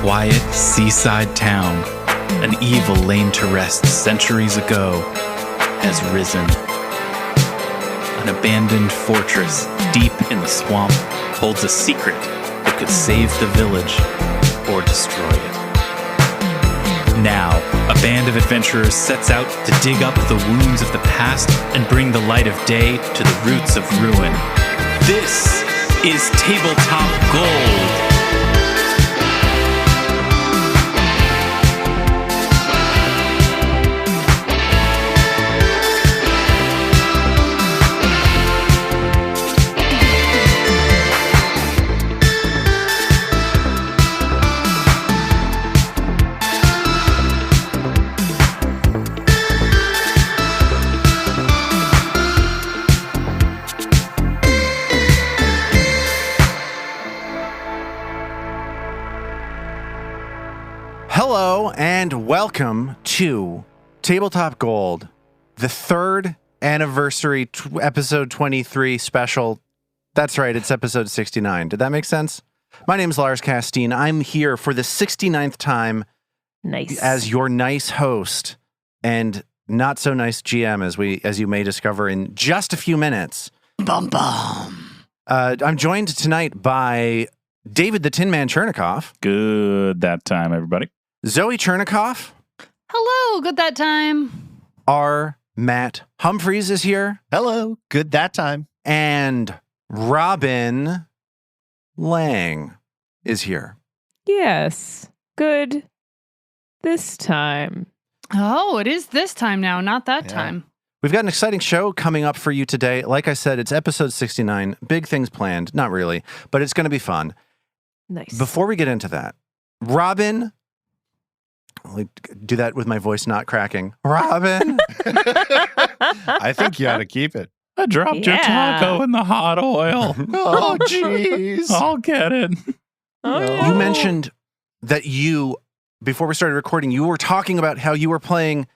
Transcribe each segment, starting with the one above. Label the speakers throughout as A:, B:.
A: quiet seaside town, an evil laid to rest centuries ago, has risen. An abandoned fortress deep in the swamp holds a secret that could save the village or destroy it. Now, a band of adventurers sets out to dig up the wounds of the past and bring the light of day to the roots of ruin. This is Tabletop Gold.
B: Hello and welcome to Tabletop Gold, the third anniversary episode 23 special. That's right, it's episode 69. Did that make sense? My name is Lars Casteen. I'm here for the 69th time as your nice host and not so nice GM, as you may discover in just a few minutes.
C: Bum bum.
B: I'm joined tonight by David the Tin Man Chernicoff.
D: Good that time, everybody.
B: Zoe Chernicoff.
C: Hello, good that time.
B: Our Matt Humphreys is here.
E: Hello, good that time.
B: And Robin Lange is here.
F: Yes, good this time.
C: Oh, it is this time now, not that time.
B: We've got an exciting show coming up for you today. Like I said, it's episode 69. Big things planned. Not really, but it's going to be fun.
F: Nice.
B: Before we get into that, Robin... I'll do that with my voice not cracking. Robin!
E: I think you ought to keep it.
D: I dropped your taco in the hot oil.
E: Oh, jeez.
D: I'll get it.
B: You mentioned that before we started recording, you were talking about how you were playing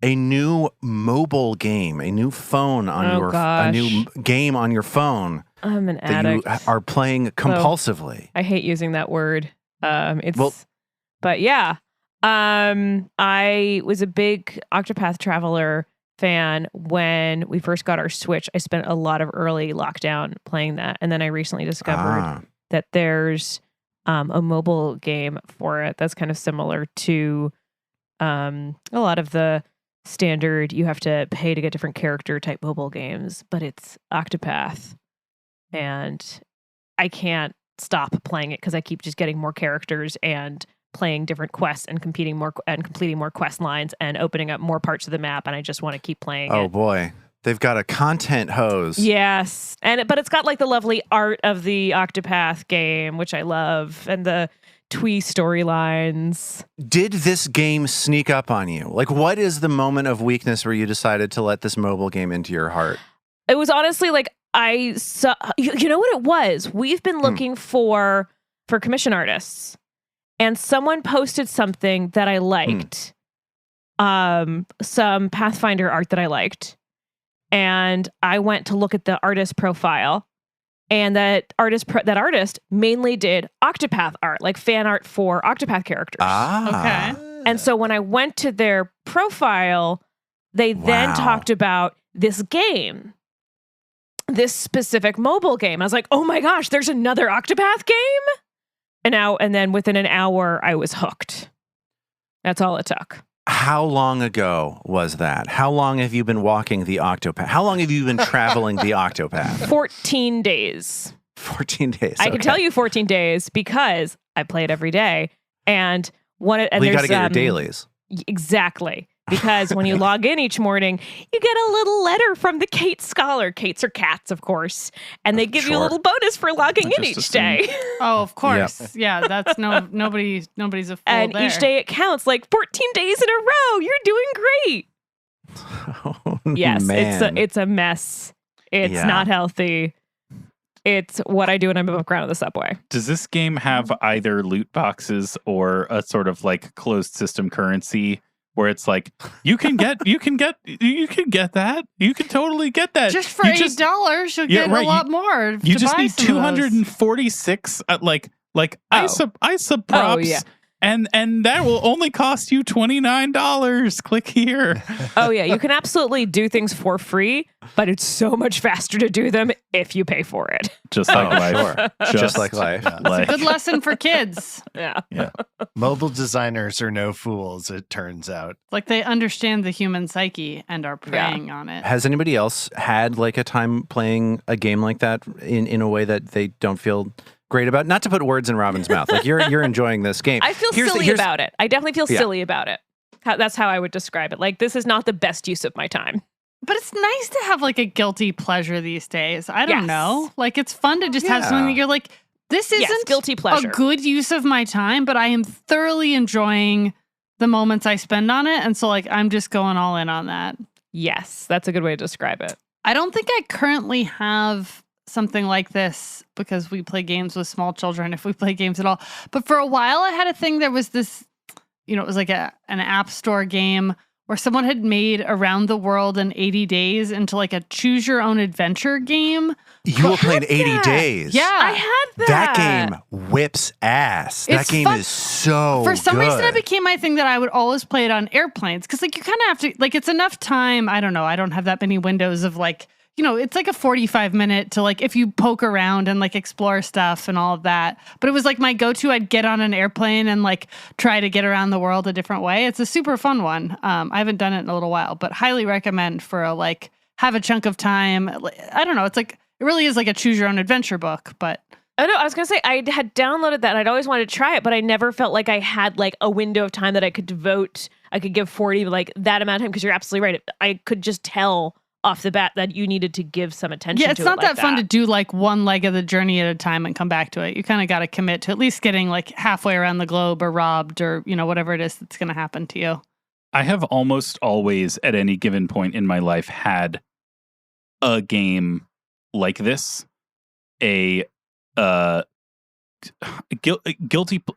B: a new mobile game, a new phone on a new game on your phone.
F: I'm an
B: that
F: addict.
B: You are playing compulsively.
F: I hate using that word. But yeah. I was a big Octopath Traveler fan when we first got our Switch. I spent a lot of early lockdown playing that. And then I recently discovered that there's a mobile game for it that's kind of similar to a lot of the standard you have to pay to get different character type mobile games, but it's Octopath. And I can't stop playing it because I keep just getting more characters and playing different quests and completing more quest lines and opening up more parts of the map, and I just want to keep playing it.
B: Oh boy, they've got a content hose.
F: Yes, but it's got like the lovely art of the Octopath game, which I love, and the twee storylines.
B: Did this game sneak up on you? Like, what is the moment of weakness where you decided to let this mobile game into your heart?
F: It was honestly like I saw. You know what it was? We've been looking for commission artists. And someone posted something that I liked, some Pathfinder art that I liked. And I went to look at the artist profile, and that artist mainly did Octopath art, like fan art for Octopath characters.
C: Okay.
F: And so when I went to their profile, they then talked about this game, this specific mobile game. I was like, oh my gosh, there's another Octopath game? And then within an hour, I was hooked. That's all it took.
B: How long ago was that? How long have you been walking the Octopath? How long have you been traveling the Octopath?
F: 14 days.
B: 14 days.
F: I can tell you 14 days because I play it every day. And
B: you got to get your dailies.
F: Exactly. Because when you log in each morning, you get a little letter from the Kate Scholar. Kates are cats, of course. And they give you a little bonus for logging in each day.
C: Oh, of course. Yep. Yeah, that's nobody's a fool
F: and
C: there.
F: Each day it counts, like 14 days in a row. You're doing great.
B: Oh,
F: yes,
B: man.
F: it's a mess. It's not healthy. It's what I do when I'm above ground on the subway.
D: Does this game have either loot boxes or a sort of like closed system currency where it's like you can get that. You can totally get that.
C: Just for $8, you'll get a lot more.
D: You just need 246 ISA props. And that will only cost you $29. Click here.
F: Oh yeah, you can absolutely do things for free, but it's so much faster to do them if you pay for it.
D: Just like life.
B: Sure. Just like life.
D: Like,
C: Good lesson for kids.
F: Yeah.
E: Mobile designers are no fools, it turns out.
C: Like they understand the human psyche and are preying on it.
B: Has anybody else had like a time playing a game like that in a way that they don't feel great about? Not to put words in Robin's mouth. Like you're enjoying this game.
F: I feel silly about it. I definitely feel silly about it. That's how I would describe it. Like, this is not the best use of my time.
C: But it's nice to have like a guilty pleasure these days. I don't know. Like, it's fun to just have something that you're like, this isn't
F: guilty pleasure.
C: a good use of my time, but I am thoroughly enjoying the moments I spend on it. And so like, I'm just going all in on that.
F: Yes, that's a good way to describe it.
C: I don't think I currently have something like this because we play games with small children, if we play games at all. But for a while I had a thing, there was this, it was like an app store game where someone had made Around the World in 80 Days into like a choose your own adventure game.
B: You were playing 80 Days.
C: Yeah.
F: I had that.
B: That game whips ass. That
C: It's
B: game
C: fun.
B: is so
C: For some reason,
B: good.
C: it became my thing that I would always play it on airplanes. Because, like, you kind of have to, like, it's enough time. I don't know. I don't have that many windows of, like, it's like a 45-minute to, like, if you poke around and, like, explore stuff and all of that. But it was, like, my go-to. I'd get on an airplane and, like, try to get around the world a different way. It's a super fun one. I haven't done it in a little while, but highly recommend for a, like, have a chunk of time. I don't know. It's, like, it really is like a choose-your-own-adventure book, but...
F: Oh, no, I was going to say, I had downloaded that and I'd always wanted to try it, but I never felt like I had like a window of time that I could devote. I could give 40, like that amount of time, because you're absolutely right. I could just tell off the bat that you needed to give some attention to it.
C: Yeah, it's not
F: like
C: that fun to do like one leg of the journey at a time and come back to it. You kind of got to commit to at least getting like halfway around the globe or robbed or, whatever it is that's going to happen to you.
D: I have almost always, at any given point in my life, had a game like this, guilty,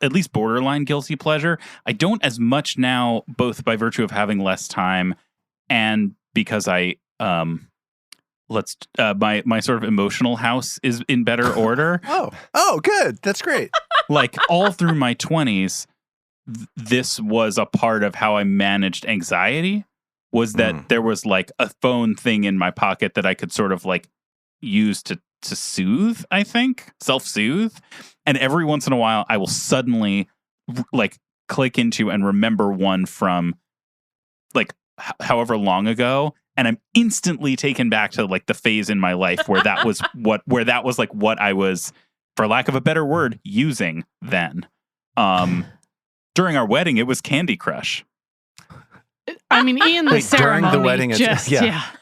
D: at least borderline guilty pleasure. I don't as much now, both by virtue of having less time and because I my sort of emotional house is in better order.
B: Oh, good. That's great.
D: Like all through my 20s, this was a part of how I managed anxiety, was that there was like a phone thing in my pocket that I could sort of like use to soothe, I think, self-soothe. And every once in a while, I will suddenly like click into and remember one from like however long ago. And I'm instantly taken back to like the phase in my life where that was like what I was, for lack of a better word, using then. During our wedding, it was Candy Crush.
C: I mean, Ian, the ceremony
B: during the wedding,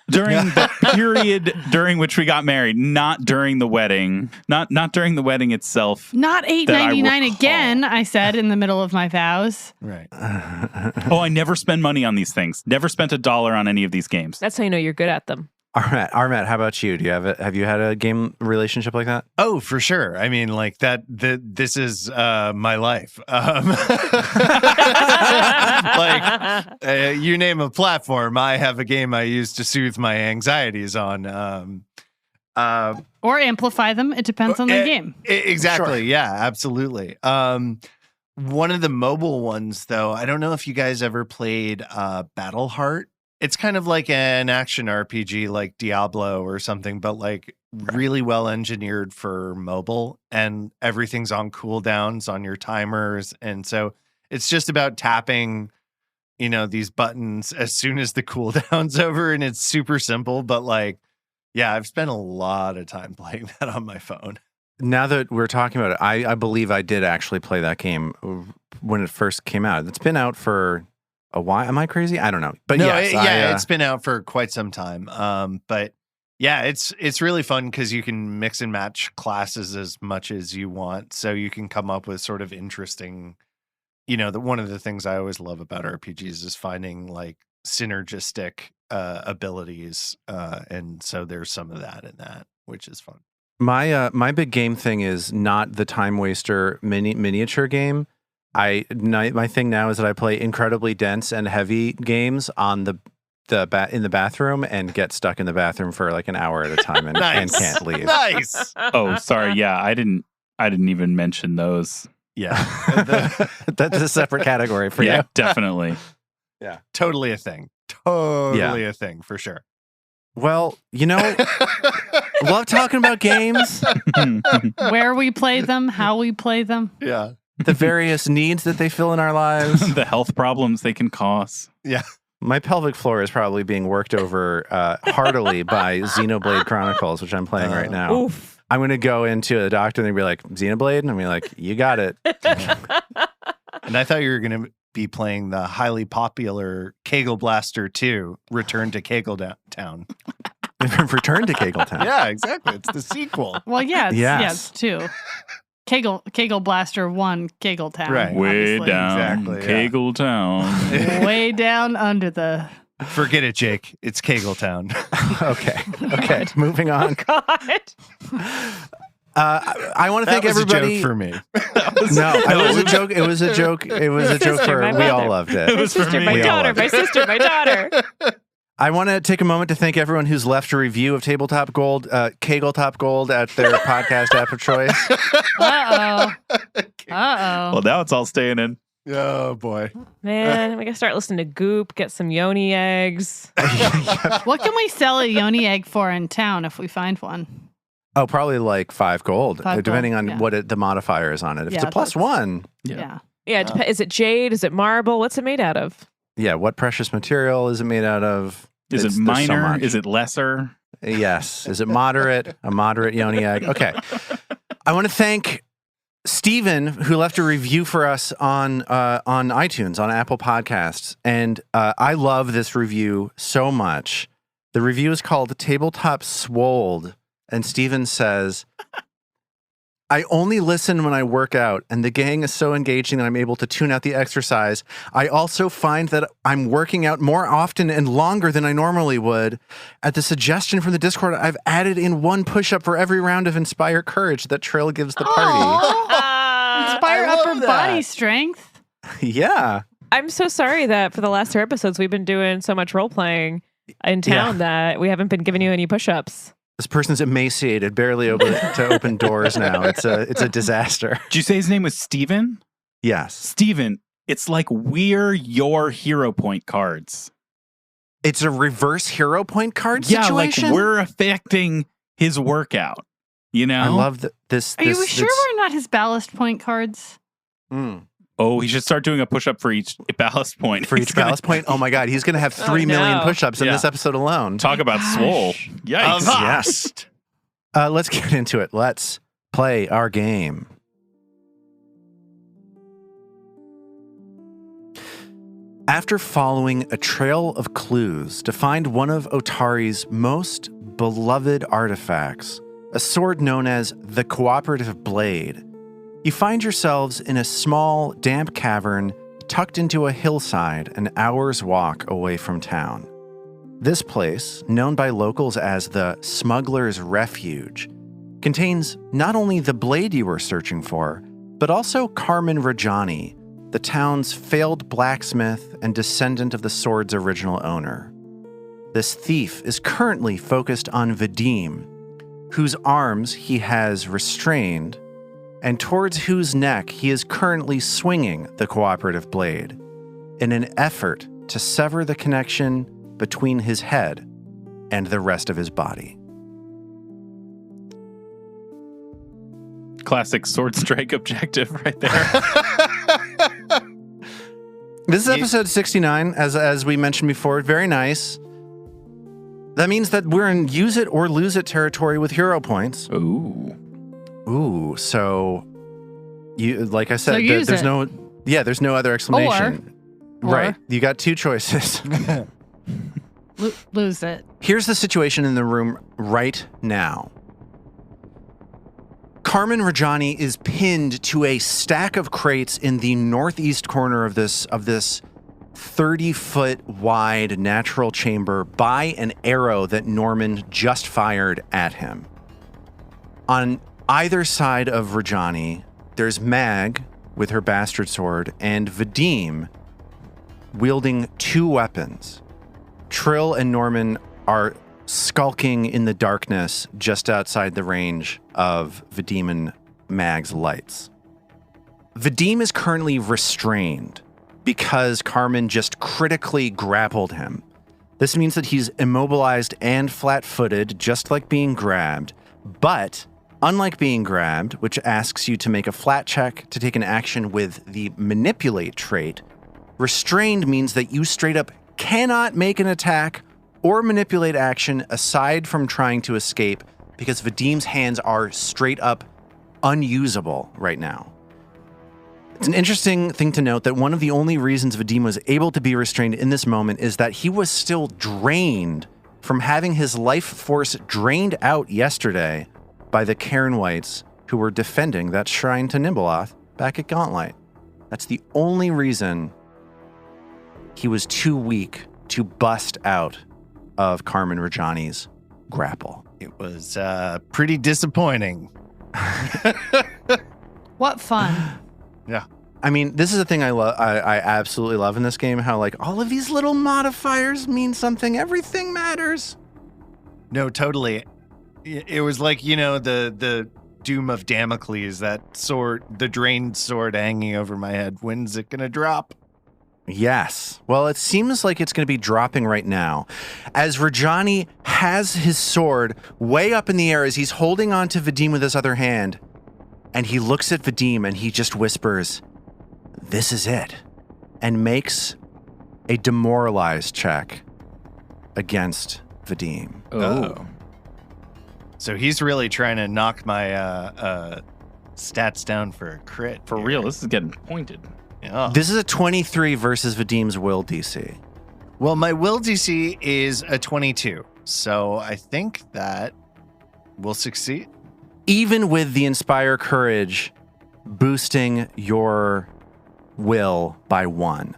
D: During the period during which we got married, not during the wedding, not during the wedding itself.
C: Not $8.99 again, I said in the middle of my vows.
E: Right.
D: Oh, I never spend money on these things. Never spent $1 on any of these games.
F: That's how you know you're good at them.
B: Armat, how about you? Have you had a game relationship like that?
E: Oh, for sure. I mean, like this is my life. You name a platform, I have a game I use to soothe my anxieties on.
C: Or amplify them. It depends on the game.
E: Exactly.
B: Sure.
E: Yeah, absolutely. One of the mobile ones, though, I don't know if you guys ever played Battleheart. It's kind of like an action RPG like Diablo or something, but like really well engineered for mobile, and everything's on cooldowns on your timers. And so it's just about tapping, these buttons as soon as the cooldown's over, and it's super simple. But like, yeah, I've spent a lot of time playing that on my phone.
B: Now that we're talking about it, I believe I did actually play that game when it first came out. It's been out for a while. Am I crazy? I don't know. But
E: no,
B: yes,
E: it's been out for quite some time. But yeah, it's really fun because you can mix and match classes as much as you want. So you can come up with sort of interesting, one of the things I always love about RPGs is finding like synergistic abilities. And so there's some of that in that, which is fun.
B: My big game thing is not the time waster miniature game. My thing now is that I play incredibly dense and heavy games on in the bathroom and get stuck in the bathroom for like an hour at a time and,
E: Nice.
B: and can't leave.
E: Nice.
D: Oh, sorry. Yeah, I didn't even mention those.
E: Yeah.
B: That's a separate category for
D: Yeah,
B: you.
D: definitely.
E: Totally a thing. Totally a thing for sure.
B: Well, love talking about games,
C: Where we play them, how we play them.
E: Yeah.
B: the various needs that they fill in our lives.
D: The health problems they can cause.
E: Yeah.
B: My pelvic floor is probably being worked over heartily by Xenoblade Chronicles, which I'm playing right now.
F: Oof.
B: I'm going to go into the doctor and they'll be like, Xenoblade? And I'll be like, you got it.
E: And I thought you were going to be playing the highly popular Kegel Blaster 2, Return to Kegel Town.
B: Return to Kegeltown.
E: Yeah, exactly. It's the sequel.
C: Well, yeah,
B: Yes.
C: it's two. Kegel Blaster 1, Kegel Town.
E: Right.
D: Way
C: obviously.
D: down
E: Exactly, yeah.
D: Kegel Town.
C: Way down under the.
E: Forget it, Jake. It's Kegel Town.
B: Okay. Moving on.
F: God.
B: I want to
E: That
B: thank
E: was
B: everybody.
E: a joke for me.
B: No, it was a joke. It was a joke. It was a joke
F: Sister,
B: for
F: my
B: we all
F: mother.
B: loved
D: It
B: it.
F: My
D: was for
F: sister,
D: me.
F: my
B: We all
F: daughter,
B: loved
F: my
B: it.
F: sister, my daughter.
B: I want to take a moment to thank everyone who's left a review of Tabletop Gold, Kegeltop Gold at their podcast app of choice.
C: Uh oh.
D: Well, now it's all staying in.
E: Oh, boy.
F: Man, we gotta start listening to Goop, get some yoni eggs.
C: What can we sell a yoni egg for in town if we find one?
B: Oh, probably like 5 gold,
C: 5
B: depending
C: gold,
B: on
C: yeah.
B: what the modifier is on it. If it's
C: Yeah,
B: a plus
C: that's-
B: 1,
C: Yeah.
F: Yeah, is it jade? Is it marble? What's it made out of?
B: yeah, what precious material is it made out of?
D: Is
B: There's
D: it
B: so
D: minor?
B: much.
D: Is it lesser?
B: Yes. Is it moderate? A moderate yoni egg? Okay. I want to thank Steven, who left a review for us on iTunes, on Apple Podcasts. And I love this review so much. The review is called Tabletop Swold. And Steven says, I only listen when I work out, and the gang is so engaging that I'm able to tune out the exercise. I also find that I'm working out more often and longer than I normally would. At the suggestion from the Discord, I've added in 1 push-up for every round of Inspire Courage that Trill gives the party.
C: Inspire
E: I love
C: upper
E: that.
C: body strength.
B: Yeah.
F: I'm so sorry that for the last 2 episodes we've been doing so much role playing in town that we haven't been giving you any push-ups.
B: This person's emaciated, barely able to open doors now. It's a disaster.
D: Did you say his name was Steven?
B: Yes.
D: Steven, it's like we're your hero point cards.
B: It's a reverse hero point card
D: Yeah,
B: situation.
D: like we're affecting his workout. You know?
B: I love this.
C: Are you
B: this-
C: sure
B: it's-
C: we're not his ballast point cards?
D: Oh, he should start doing a push-up for each ballast point.
B: For
D: He's
B: each
D: gonna
B: ballast point? Oh my God, he's going to have 3 million
F: no.
B: push-ups in
D: Yeah.
B: this episode alone.
D: Talk about
C: Gosh.
D: swole. Yikes.
B: Yes. Let's get into it. Let's play our game. After following a trail of clues to find one of Otari's most beloved artifacts, a sword known as the Cooperative Blade, you find yourselves in a small, damp cavern tucked into a hillside an hour's walk away from town. This place, known by locals as the Smuggler's Refuge, contains not only the blade you were searching for, but also Carmen Rajani, the town's failed blacksmith and descendant of the sword's original owner. This thief is currently focused on Vadim, whose arms he has restrained, and towards whose neck he is currently swinging the cooperative blade, in an effort to sever the connection between his head and the rest of his body.
D: Classic sword strike objective right there.
B: This is episode 69, as we mentioned before. Very nice. That means that we're in use it or lose it territory with hero points.
D: Ooh.
B: Ooh, so you like I said,
C: So use
B: there's
C: it.
B: there's no other explanation.
C: Or-
B: Right. You got 2 choices.
C: Lose it.
B: Here's the situation in the room right now. Carmen Rajani is pinned to a stack of crates in the northeast corner of this 30-foot wide natural chamber by an arrow that Norman just fired at him. On either side of Rajani, there's Mag with her bastard sword and Vadim wielding 2 weapons. Trill and Norman are skulking in the darkness just outside the range of Vadim and Mag's lights. Vadim is currently restrained because Carmen just critically grappled him. This means that he's immobilized and flat-footed, just like being grabbed. But unlike being grabbed, which asks you to make a flat check to take an action with the manipulate trait, restrained means that you straight up cannot make an attack or manipulate action aside from trying to escape because Vadim's hands are straight up unusable right now. It's an interesting thing to note that one of the only reasons Vadim was able to be restrained in this moment is that he was still drained from having his life force drained out yesterday by the Cairn Whites who were defending that shrine to Nimbleoth back at Gauntlet. That's the only reason he was too weak to bust out of Carmen Rajani's grapple.
E: It was pretty disappointing.
C: What fun.
E: Yeah.
B: I mean, this is the thing I absolutely love in this game, how like all of these little modifiers mean something. Everything matters.
E: No, totally. It was like, the doom of Damocles, that sword, the drained sword hanging over my head. When's it going to drop?
B: Yes. Well, it seems like it's going to be dropping right now. As Rajani has his sword way up in the air as he's holding on to Vadim with his other hand, and he looks at Vadim and he just whispers, "This is it," and makes a demoralized check against Vadim.
D: Oh.
E: So he's really trying to knock my stats down for a crit.
D: For
E: here.
D: real, this is getting pointed.
E: Yeah.
B: This is a 23 versus Vadim's will DC.
E: Well, my will DC is a 22, so I think that will succeed.
B: Even with the Inspire Courage boosting your will by 1.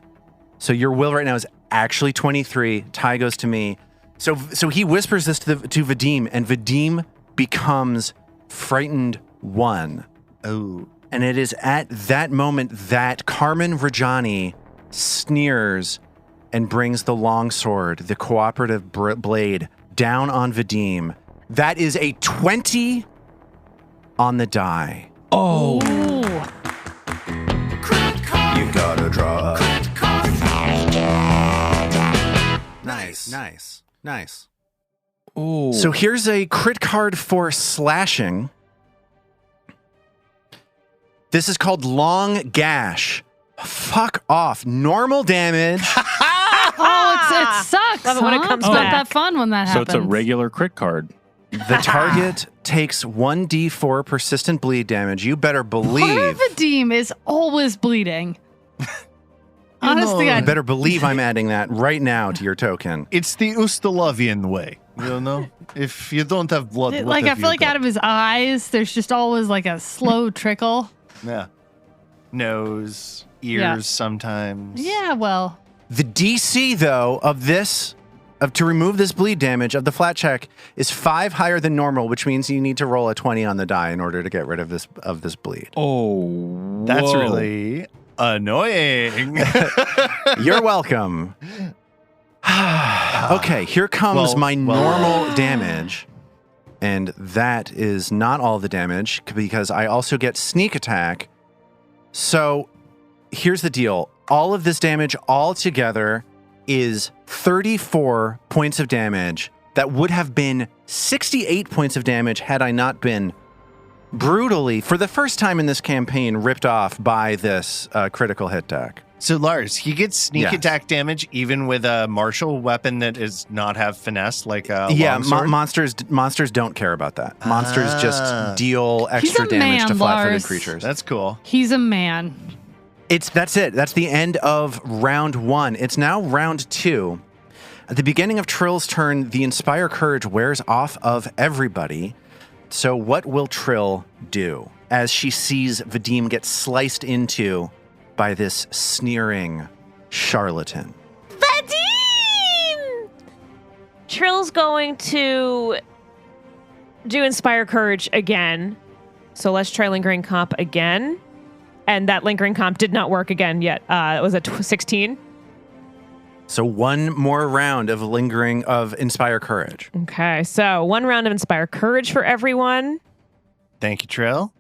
B: So your will right now is actually 23. Tie goes to me. So he whispers this to Vadim, and Vadim becomes frightened 1.
E: Oh.
B: And it is at that moment that Carmen Rajani sneers and brings the longsword, the cooperative blade, down on Vadim. That is a 20 on the die.
D: Oh.
C: Ooh.
B: You gotta draw. Nice.
D: Ooh.
B: So here's a crit card for slashing. This is called Long Gash. Fuck off. Normal damage.
C: It sucks.
F: Love it when it comes
C: It's not
F: back.
C: that fun when that
D: So
C: happens.
D: it's a regular crit card.
B: The target takes 1d4 persistent bleed damage. You better
C: Poor
B: believe.
C: Vadim is always bleeding. Honestly,
B: You
C: I
B: better believe I'm adding that right now to your token.
E: It's the Ustalavian way, If you don't have blood, what
C: like I
E: have
C: feel
E: you
C: like
E: got?
C: out of his eyes, there's just always like a slow trickle.
E: Yeah. Nose, ears
C: Yeah.
E: sometimes.
C: Yeah, well,
B: The DC, though, to remove this bleed damage of the flat check is 5 higher than normal, which means you need to roll a 20 on the die in order to get rid of this bleed.
D: Oh.
E: That's
D: whoa.
E: really annoying.
B: You're welcome. Okay, here comes my normal damage. And that is not all the damage because I also get sneak attack. So here's the deal. All of this damage all together is 34 points of damage. That would have been 68 points of damage had I not been brutally, for the first time in this campaign, ripped off by this critical hit deck.
E: So Lars, he gets sneak
B: Yes.
E: attack damage even with a martial weapon that does not have finesse, like a
B: Monsters don't care about that. Monsters just deal extra
C: a
B: damage to
C: man,
B: flat-footed
C: Lars.
B: creatures.
E: That's cool.
C: he's a man.
B: That's it. That's the end of round 1. It's now round 2. At the beginning of Trill's turn, the Inspire Courage wears off of everybody. So what will Trill do as she sees Vadim get sliced into by this sneering charlatan?
F: Vadim! Trill's going to do Inspire Courage again. So let's try Lingering Comp again. And that Lingering Comp did not work again yet. It was a 16.
B: So one more round of Inspire Courage.
F: Okay, so 1 round of Inspire Courage for everyone.
E: Thank you, Trill.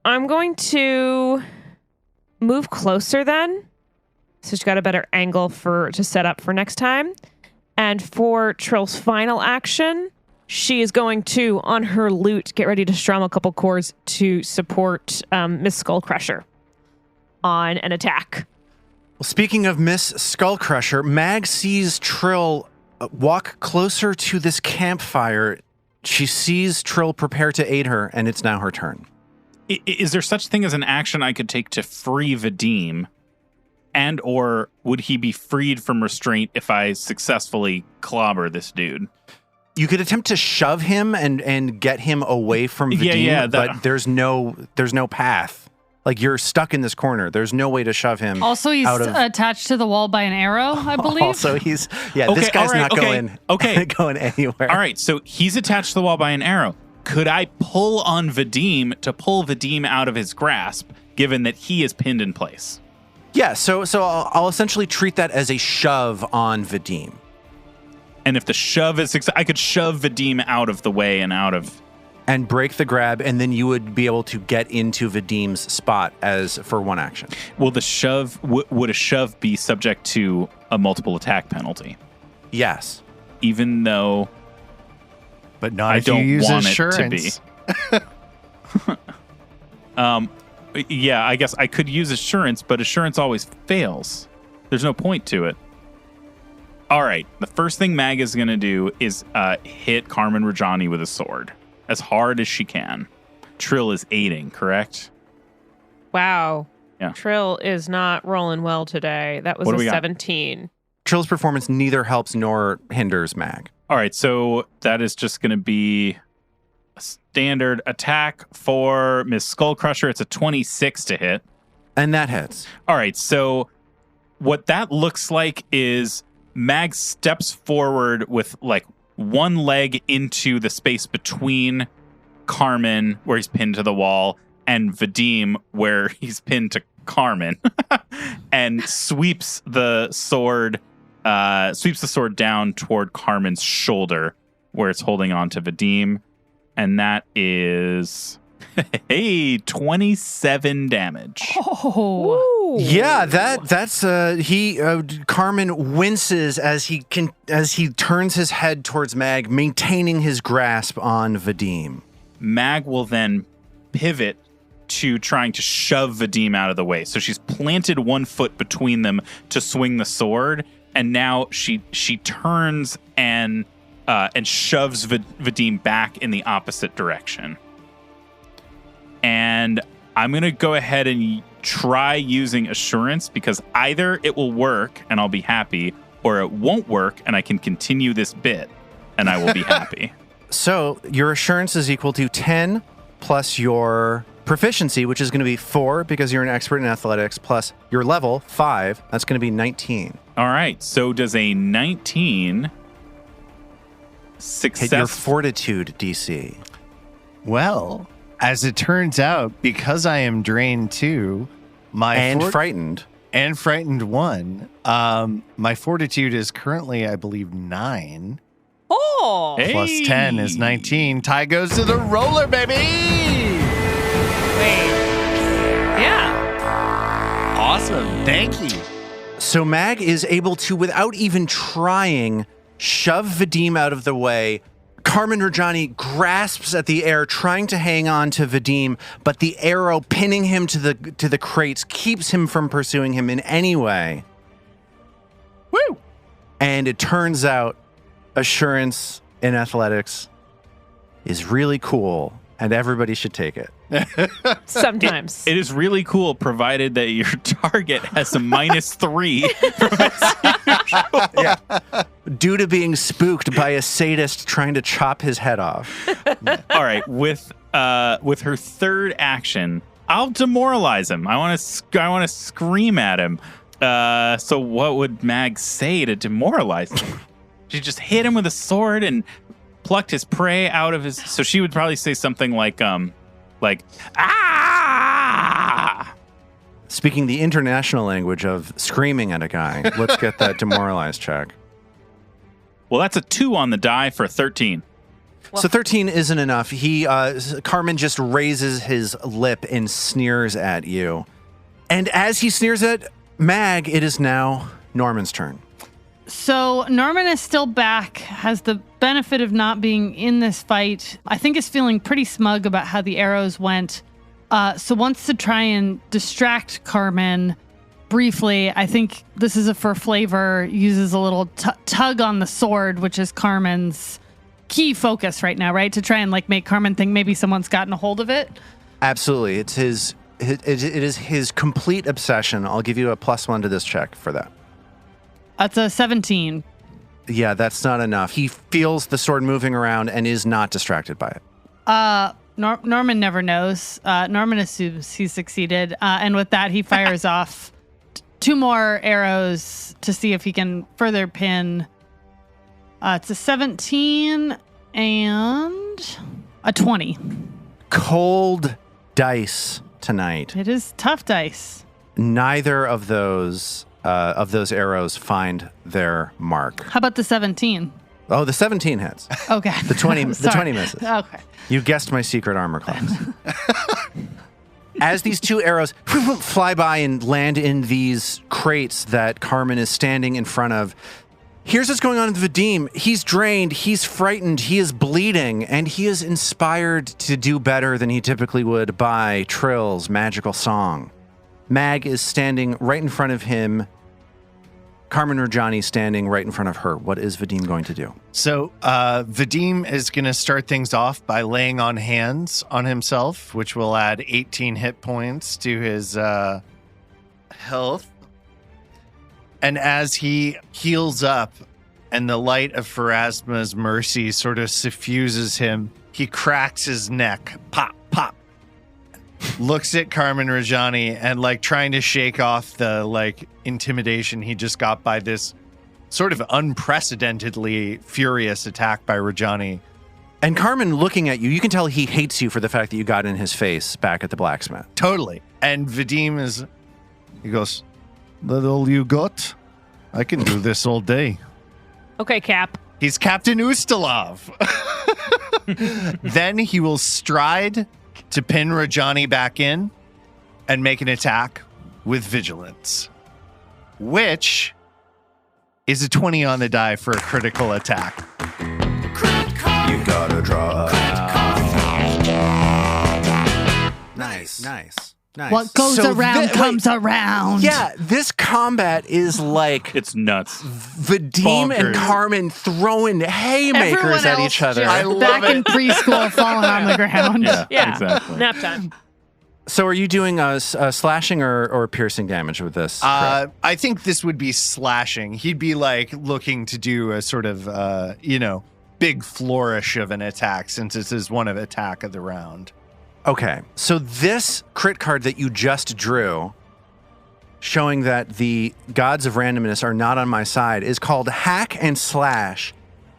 F: I'm going to move closer then. So she's got a better angle to set up for next time. And for Trill's final action, she is going to, on her lute, get ready to strum a couple chords to support Miss Skullcrusher on an attack.
B: Well, speaking of Miss Skullcrusher, Mag sees Trill walk closer to this campfire. She sees Trill prepare to aid her, and it's now her turn.
D: Is there such thing as an action I could take to free Vadim? And or would he be freed from restraint if I successfully clobber this dude?
B: You could attempt to shove him and get him away from Vadim, but there's no path. Like, you're stuck in this corner. There's no way to shove him.
C: Also, he's attached to the wall by an arrow, I believe.
B: Also, this guy's not going anywhere.
D: All right, so he's attached to the wall by an arrow. Could I pull on Vadim to pull Vadim out of his grasp, given that he is pinned in place?
B: Yeah, so I'll essentially treat that as a shove on Vadim.
D: And if the shove is I could shove Vadim out of the way and out of...
B: And break the grab, and then you would be able to get into Vadim's spot for one action.
D: Will the shove... would a shove be subject to a multiple attack penalty?
B: Yes.
D: Even though...
E: But not
D: I
E: if
D: don't
E: you use
D: want
E: assurance.
D: it to be. Yeah, I guess I could use assurance, but assurance always fails. There's no point to it. All right, the first thing Mag is going to do is hit Carmen Rajani with a sword as hard as she can. Trill is aiding, correct?
F: Wow.
D: Yeah.
F: Trill is not rolling well today. That was a 17.
B: Trill's performance neither helps nor hinders Mag.
D: All right, so that is just going to be a standard attack for Miss Skullcrusher. It's a 26 to hit.
B: And that hits.
D: All right, so what that looks like is Mag steps forward with like one leg into the space between Carmen, where he's pinned to the wall, and Vadim, where he's pinned to Carmen, and sweeps the sword down toward Carmen's shoulder, where it's holding on to Vadim, and that is 27 damage.
C: Oh.
B: Yeah, that's Carmen winces as he turns his head towards Mag, maintaining his grasp on Vadim.
D: Mag will then pivot to trying to shove Vadim out of the way. So she's planted one foot between them to swing the sword, and now she turns and shoves Vadim back in the opposite direction. And I'm going to go ahead and try using assurance, because either it will work and I'll be happy, or it won't work and I can continue this bit and I will be happy.
B: So your assurance is equal to 10 plus your proficiency, which is going to be 4 because you're an expert in athletics, plus your level 5. That's going to be 19.
D: All right. So does a 19 success
B: hit your fortitude DC?
E: Well, as it turns out, because I am drained 2, frightened 1, my fortitude is currently, I believe, 9.
F: Oh!
D: Hey.
E: Plus 10 is 19. Tie goes to the roller, baby!
F: Wait. Yeah.
E: Awesome. Thank you.
B: So Mag is able to, without even trying, shove Vadim out of the way. Carmen Rajani grasps at the air, trying to hang on to Vadim, but the arrow pinning him to the crates keeps him from pursuing him in any way.
E: Woo!
B: And it turns out assurance in athletics is really cool, and everybody should take it.
F: Sometimes.
D: It is really cool, provided that your target has a -3 from
B: Yeah. Due to being spooked by a sadist trying to chop his head off.
D: All right, with her third action, I'll demoralize him. I want to scream at him. So what would Mag say to demoralize him? She just hit him with a sword and plucked his prey out of his. So she would probably say something like ah.
B: Speaking the international language of screaming at a guy, let's get that demoralized check.
D: Well, that's a 2 on the die for 13.
B: So 13 isn't enough. Carmen just raises his lip and sneers at you. And as he sneers at Mag, it is now Norman's turn.
C: So Norman is still back, has the benefit of not being in this fight. I think is feeling pretty smug about how the arrows went. So wants to try and distract Carmen briefly. I think this is a for flavor, uses a little tug on the sword, which is Carmen's key focus right now, right? To try and like make Carmen think maybe someone's gotten a hold of it.
B: Absolutely. It is his complete obsession. I'll give you a +1 to this check for that.
C: That's a 17.
B: Yeah, that's not enough. He feels the sword moving around and is not distracted by it.
C: Norman never knows. Norman assumes he succeeded. And with that, he fires off 2 more arrows to see if he can further pin. It's a 17 and a 20.
B: Cold dice tonight.
C: It is tough dice.
B: Neither of those arrows find their mark.
C: How about the 17?
B: Oh, the 17 hits.
C: Okay.
B: The 20
C: Sorry.
B: misses.
C: Okay.
B: You guessed my secret armor class. As these 2 arrows fly by and land in these crates that Carmen is standing in front of, here's what's going on with Vadim. He's drained, he's frightened, he is bleeding, and he is inspired to do better than he typically would by Trill's magical song. Mag is standing right in front of him. Carmen Rajani standing right in front of her. What is Vadim going to do?
E: So Vadim is going to start things off by laying on hands on himself, which will add 18 hit points to his health. And as he heals up and the light of Pharasma's mercy sort of suffuses him, he cracks his neck. Pop, pop. Looks at Carmen Rajani and like trying to shake off the like intimidation he just got by this sort of unprecedentedly furious attack by Rajani.
B: And Carmen looking at you, you can tell he hates you for the fact that you got in his face back at the blacksmith.
E: Totally. And Vadim he goes, "That all you got? I can do this all day."
F: Okay, Cap.
E: He's Captain Ustalov. Then he will stride to pin Rajani back in and make an attack with vigilance, which is a 20 on the die for a critical attack.
B: You gotta draw. Nice.
C: What goes around comes around.
B: Yeah, this combat is like
D: It's nuts.
B: Vadim and
D: Bonkers.
B: Carmen throwing haymakers
C: Everyone
B: at
C: else
B: each other.
C: just
E: I love
C: back
E: it.
C: in preschool falling on the ground.
F: Yeah,
D: exactly.
F: Nap time.
B: So are you doing a slashing or piercing damage with this?
E: I think this would be slashing. He'd be like looking to do a sort of, big flourish of an attack since this is one of attack of the round.
B: Okay, so this crit card that you just drew, showing that the gods of randomness are not on my side, is called Hack and Slash.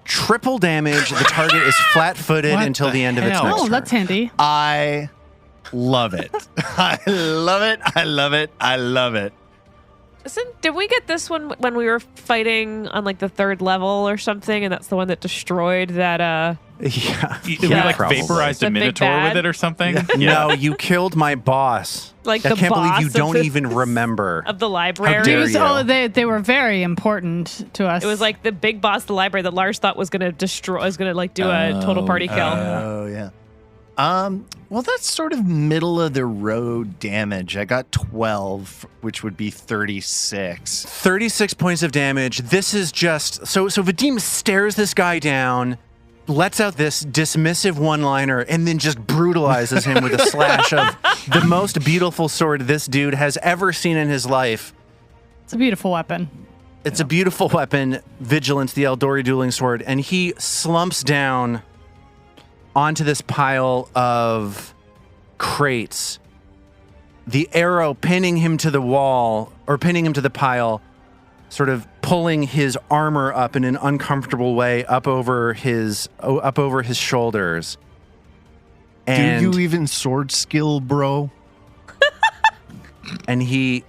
B: Triple damage. The target is flat-footed
D: What
B: until
D: the
B: the end of its
D: hell?
B: next
C: Oh,
B: turn.
C: that's handy.
E: I love it. I love it. I love it. I love it.
F: Did we get this one when we were fighting on like the 3rd level or something, and that's the one that destroyed that?
B: Yeah.
D: We like
B: probably.
D: vaporized
F: The
D: a
F: big
D: minotaur
F: bad?
D: with it or something.
B: No, you killed my boss.
F: Like
B: I
F: the
B: can't believe
F: boss
B: you
F: of
B: don't
F: the-
B: even remember.
F: Of the library.
B: How dare
C: It was-
B: you.
C: oh, they were very important to us.
F: It was like the big boss of the library that Lars thought was going to destroy, was going to like do a total party kill.
E: Oh, yeah. Well, that's sort of middle of the road damage. I got 12, which would be 36.
B: 36 points of damage. This is just so Vadim stares this guy down, lets out this dismissive one-liner, and then just brutalizes him with a slash of the most beautiful sword this dude has ever seen in his life.
C: It's a beautiful weapon.
B: It's a beautiful weapon, Vigilance, the Eldori dueling sword, and he slumps down onto this pile of crates. The arrow pinning him to the wall, or pinning him to the pile, sort of pulling his armor up in an uncomfortable way up over his shoulders. And,
E: Do you even sword skill, bro?
B: and he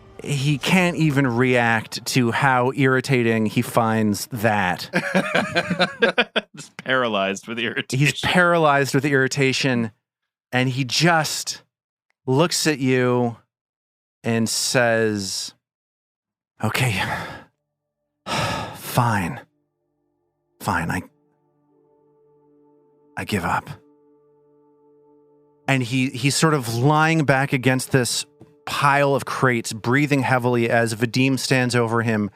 B: can't even react to how irritating he finds that.
D: Just paralyzed with irritation.
B: He's paralyzed with irritation, and he just looks at you and says, "Okay, fine. I give up." And he's sort of lying back against this pile of crates, breathing heavily as Vadim stands over him,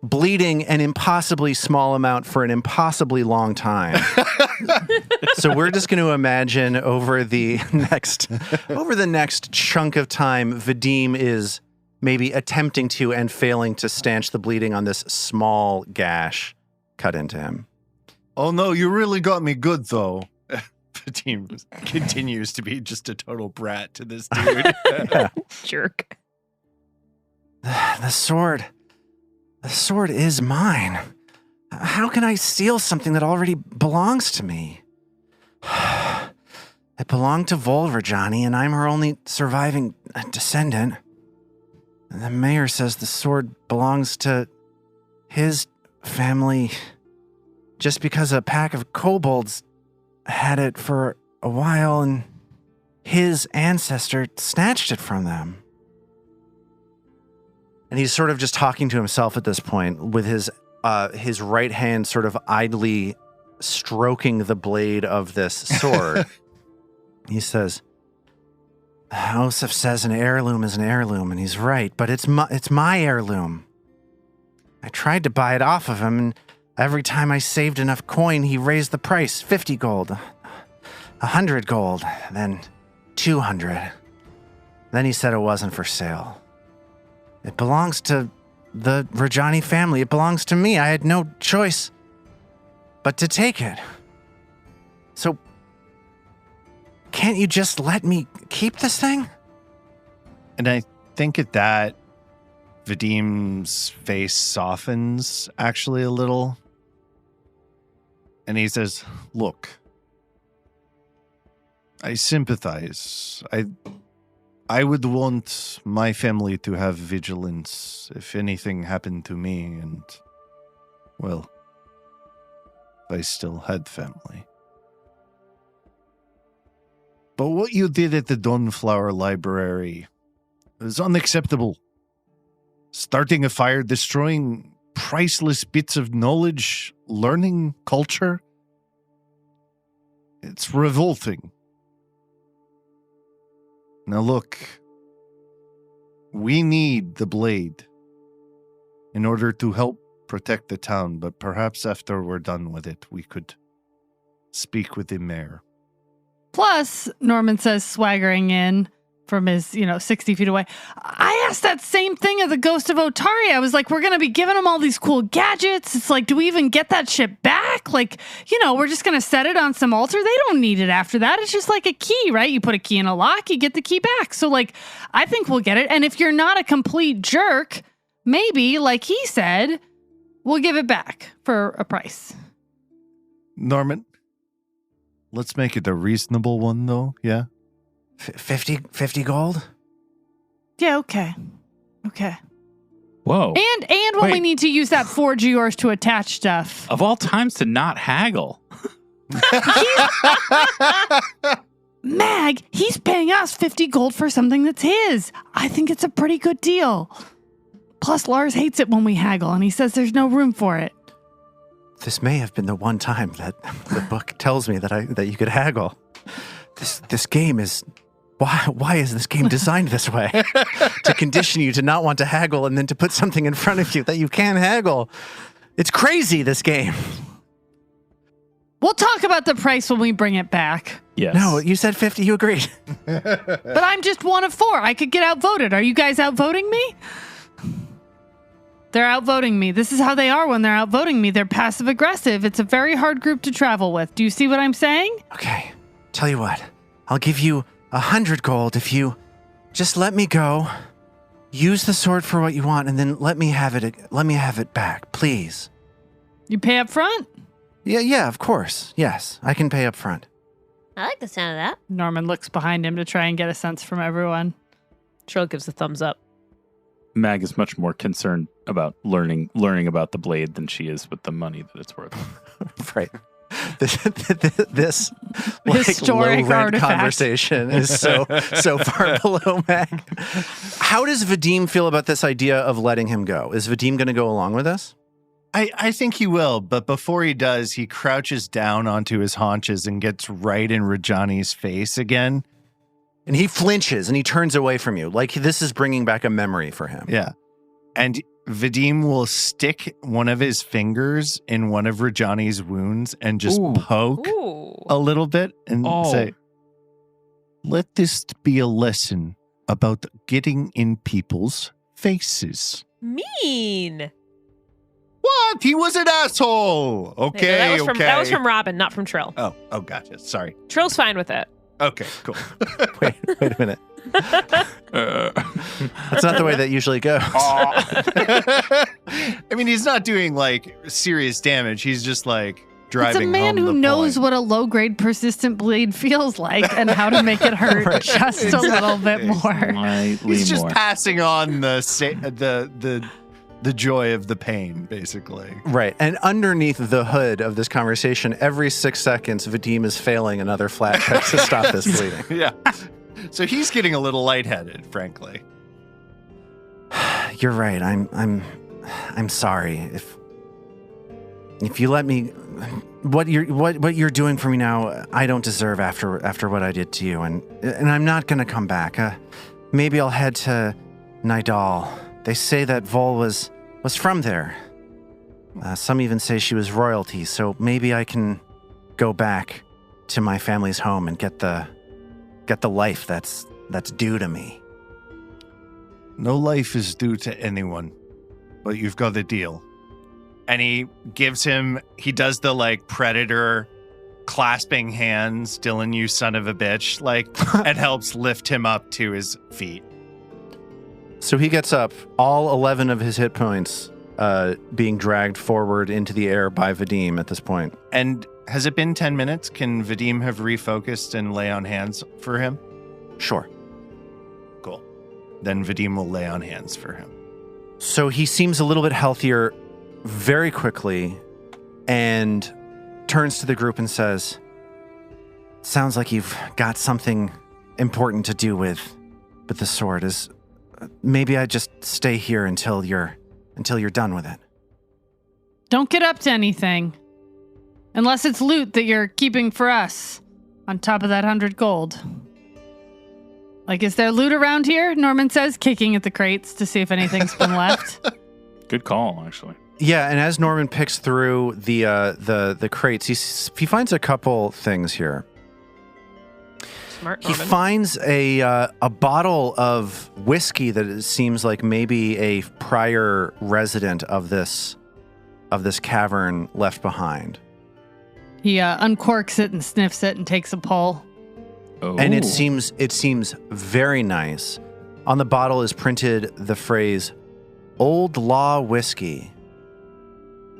B: bleeding an impossibly small amount for an impossibly long time. So we're just going to imagine over the next chunk of time, Vadim is maybe attempting to and failing to stanch the bleeding on this small gash cut into him.
E: Oh no, you really got me good though. The team continues to be just a total brat to this dude.
B: Yeah.
F: Jerk.
B: The sword is mine. How can I steal something that already belongs to me? It belonged to Volver, Johnny, and I'm her only surviving descendant. The mayor says the sword belongs to his family just because a pack of kobolds had it for a while and his ancestor snatched it from them. And he's sort of just talking to himself at this point with his right hand sort of idly stroking the blade of this sword. He says, "Osif says an heirloom is an heirloom, and he's right, but it's my heirloom. I tried to buy it off of him, and every time I saved enough coin, he raised the price, 50 gold, 100 gold, then 200. Then he said it wasn't for sale. It belongs to the Rajani family. It belongs to me. I had no choice but to take it. So, can't you just let me keep this thing?"
E: And I think at that, Vadim's face softens actually a little. And he says, "Look, I sympathize. I would want my family to have vigilance if anything happened to me and, well, if I still had family. But what you did at the Dawnflower Library is unacceptable. Starting a fire, destroying priceless bits of knowledge, learning, culture. It's revolting. Now look, we need the blade in order to help protect the town, but perhaps after we're done with it, we could speak with the mayor."
C: Plus, Norman says, swaggering in from his, 60 feet away, "I asked that same thing of the Ghost of Otari. I was like, we're going to be giving him all these cool gadgets. It's like, do we even get that shit back? Like, we're just going to set it on some altar. They don't need it after that. It's just like a key, right? You put a key in a lock, you get the key back. So, like, I think we'll get it. And if you're not a complete jerk, maybe, like he said, we'll give it back for a price."
E: Norman, let's make it a reasonable one, though, yeah?
B: 50 gold?
C: Yeah, okay.
D: Whoa.
C: And when we
D: Wait.
C: need to use that forge of yours to attach stuff.
D: Of all times to not haggle.
C: Mag, he's paying us 50 gold for something that's his. I think it's a pretty good deal. Plus, Lars hates it when we haggle, and he says there's no room for it.
B: This may have been the one time that the book tells me that you could haggle. This game is... Why is this game designed this way? To condition you to not want to haggle and then to put something in front of you that you can haggle. It's crazy, this game.
C: We'll talk about the price when we bring it back.
D: Yes.
B: No, you said 50, you agreed.
C: But I'm just one of 4. I could get outvoted. Are you guys outvoting me? They're outvoting me. This is how they are when they're outvoting me. They're passive aggressive. It's a very hard group to travel with. Do you see what I'm saying?
B: Okay, tell you what. I'll give you 100 gold if you just let me go, use the sword for what you want, and then let me have it back, please.
C: You pay up front?
B: Yeah, of course. Yes, I can pay up front.
G: I like the sound of that.
C: Norman looks behind him to try and get a sense from everyone.
F: Trill gives a thumbs up.
D: Mag is much more concerned about learning about the blade than she is with the money that it's worth.
B: Right. this like
C: Historic
B: low rent
C: artifact.
B: conversation is so far below Meg. How does Vadim feel about this idea of letting him go? Is Vadim going to go along with this?
E: I think he will, but before he does, he crouches down onto his haunches and gets right in Rajani's face again.
B: And he flinches and he turns away from you. Like this is bringing back a memory for him.
E: Yeah. And Vadim will stick one of his fingers in one of Rajani's wounds and just poke a little bit and say, let this be a lesson about getting in people's faces.
F: Mean.
E: What? He was an asshole. Okay,
F: That was from Robin, not from Trill.
E: Oh, gotcha. Sorry.
F: Trill's fine with it.
E: Okay, cool.
B: Wait a minute. That's not the way that usually goes.
E: I mean, he's not doing like serious damage. He's just like driving.
C: It's a man
E: home
C: who
E: the
C: knows
E: point.
C: what a low-grade persistent bleed feels like and how to make it hurt just a little bit more.
D: Slightly
E: He's just
D: more.
E: passing on the joy of the pain, basically.
B: Right. And underneath the hood of this conversation, every 6 seconds, Vadim is failing another flat check to stop this bleeding.
E: Yeah. So he's getting a little lightheaded, frankly.
B: You're right. I'm sorry. If you let me, what you're doing for me now, I don't deserve after what I did to you, and I'm not gonna come back. Maybe I'll head to Nidal. They say that Vol was from there. Some even say she was royalty, so maybe I can go back to my family's home and get the life that's due to me.
E: No life is due to anyone, but you've got the deal. And he does the like predator clasping hands, Dylan, you son of a bitch, like, and helps lift him up to his feet.
B: So he gets up, all 11 of his hit points being dragged forward into the air by Vadim at this point.
E: And has it been 10 minutes? Can Vadim have refocused and lay on hands for him?
B: Sure.
E: Cool. Then Vadim will lay on hands for him.
B: So he seems a little bit healthier very quickly and turns to the group and says, sounds like you've got something important to do with the sword. Maybe I just stay here until you're done with it.
C: Don't get up to anything. Unless it's loot that you're keeping for us. On top of that 100 gold. Like, is there loot around here? Norman says, kicking at the crates to see if anything's been left.
D: Good call, actually.
B: Yeah, and as Norman picks through the crates, he finds a couple things here.
F: Smart
B: He
F: Norman.
B: finds a bottle of whiskey that it seems like maybe a prior resident of this cavern left behind.
C: He uncorks it and sniffs it and takes a pull.
D: Oh.
B: And it seems very nice. On the bottle is printed the phrase "Old Law Whiskey,"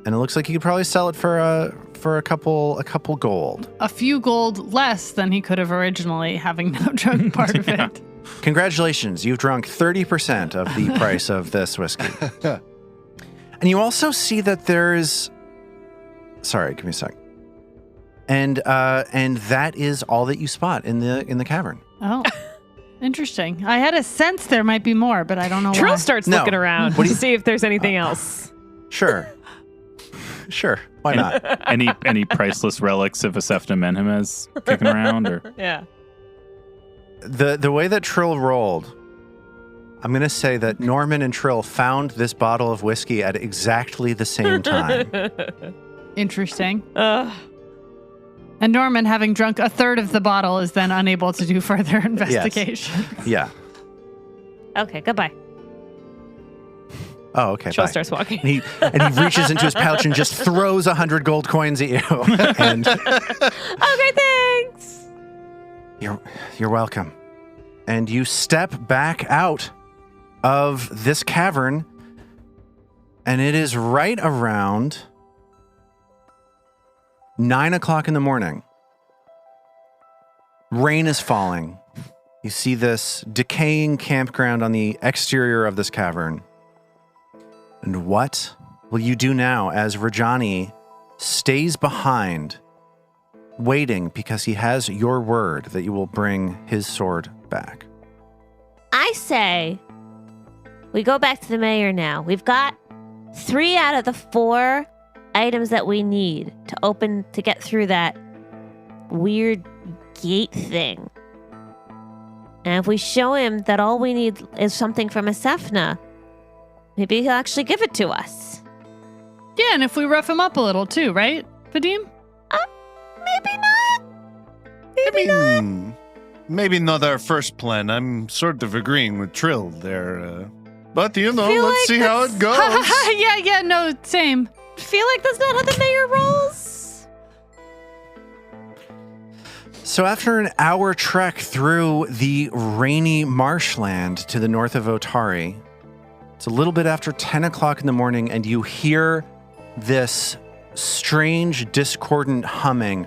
B: and it looks like you could probably sell it for a couple gold.
C: A few gold less than he could have originally, having no drunk part of it.
B: Congratulations, you've drunk 30% of the price of this whiskey. And you also see that there's... Sorry, give me a sec. And that is all that you spot in the cavern.
C: Oh, interesting. I had a sense there might be more, but I don't know
F: Trill
C: why.
F: starts
B: No.
F: looking around
B: What do
F: to
B: you-
F: see if there's anything else.
B: Sure. Sure. Why not?
D: any priceless relics of Asefta Menhem kicking around, or
F: Yeah.
B: The way that Trill rolled, I'm going to say that Norman and Trill found this bottle of whiskey at exactly the same time.
C: Interesting. And Norman, having drunk a third of the bottle, is then unable to do further investigation.
B: Yeah.
G: Okay, goodbye.
B: Oh, okay.
F: Trill
B: Bye.
F: starts walking.
B: And he reaches into his pouch and just throws 100 gold coins at you. And
F: Okay, thanks.
B: you're welcome. And you step back out of this cavern, and it is right around 9 o'clock in the morning. Rain is falling. You see this decaying campground on the exterior of this cavern. And what will you do now as Rajani stays behind waiting because he has your word that you will bring his sword back.
G: I say we go back to the mayor now. We've got 3 out of the 4 items that we need to get through that weird gate thing. And if we show him that all we need is something from Asefna, maybe he'll actually give it to us.
C: Yeah, and if we rough him up a little too, right, Vadim?
G: Maybe not. Maybe not.
E: Maybe not our first plan. I'm sort of agreeing with Trill there. But,
G: Feel
E: let's
G: like
E: see how it goes.
C: yeah, no, same.
G: Feel like that's not how the mayor rolls.
B: So after an hour trek through the rainy marshland to the north of Otari, it's a little bit after 10 o'clock in the morning, and you hear this strange, discordant humming.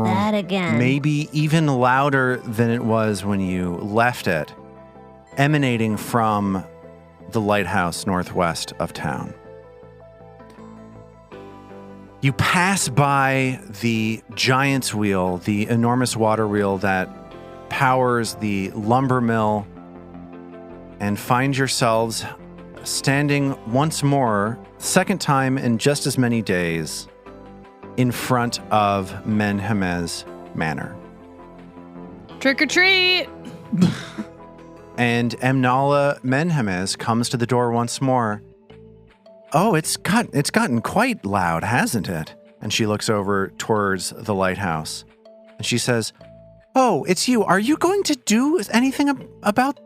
G: That again.
B: Maybe even louder than it was when you left it, emanating from the lighthouse northwest of town. You pass by the giant's wheel, the enormous water wheel that powers the lumber mill, and find yourselves standing once more, second time in just as many days, in front of Menhemez Manor.
C: Trick or treat.
B: And Emnala Menhemez comes to the door once more. Oh, it's gotten quite loud, hasn't it? And she looks over towards the lighthouse. And she says, "Oh, it's you. Are you going to do anything about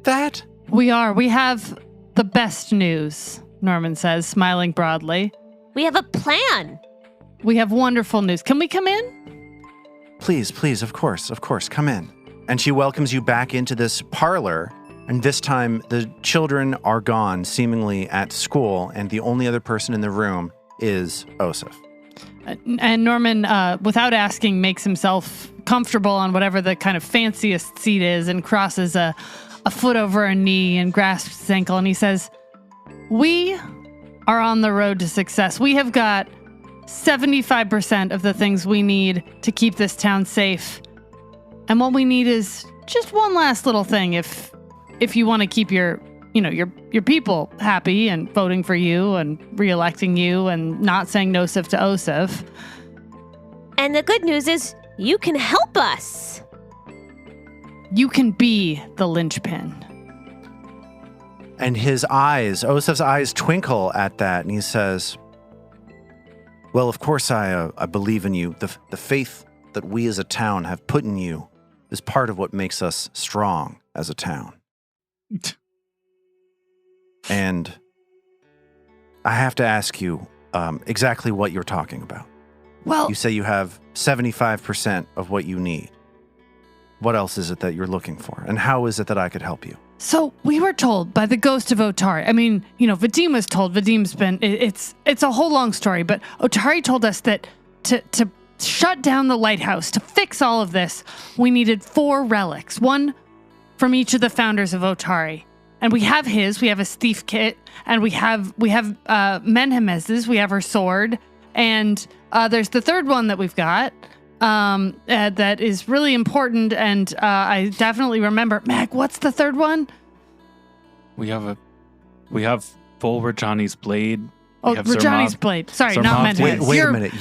B: that?"
C: We are. We have the best news, Norman says, smiling broadly.
G: We have a plan.
C: We have wonderful news. Can we come in?
B: Please, of course, come in. And she welcomes you back into this parlor, and this time the children are gone, seemingly at school, and the only other person in the room is Osif.
C: And Norman, without asking, makes himself comfortable on whatever the kind of fanciest seat is and crosses a foot over a knee and grasps his ankle, and he says, "We are on the road to success. We have got 75% of the things we need to keep this town safe. And what we need is just one last little thing if you want to keep your people happy and voting for you and re-electing you and not saying Nosif to Osif.
G: And the good news is you can help us.
C: You can be the linchpin."
B: And Osif's eyes twinkle at that, and he says, "Well, of course I believe in you. The faith that we as a town have put in you is part of what makes us strong as a town." And I have to ask you exactly what you're talking about.
C: Well,
B: You say you have 75% of what you need. What else is it that you're looking for? And how is it that I could help you?
C: so we were told by the ghost of Otari. I mean, Vadim was told. Vadim's been. It's a whole long story, but Otari told us that to shut down the lighthouse, to fix all of this, we needed 4 relics, one from each of the founders of Otari. And we have his. We have a thief kit, and we have Menhemez's. We have her sword, and there's the third one that we've got. That is really important, and I definitely remember. Mag, what's the third one?
D: We have full Rajani's blade.
C: Oh, Rajani's blade. Sorry,
D: Zermav.
C: not Menhemez.
B: Wait a minute.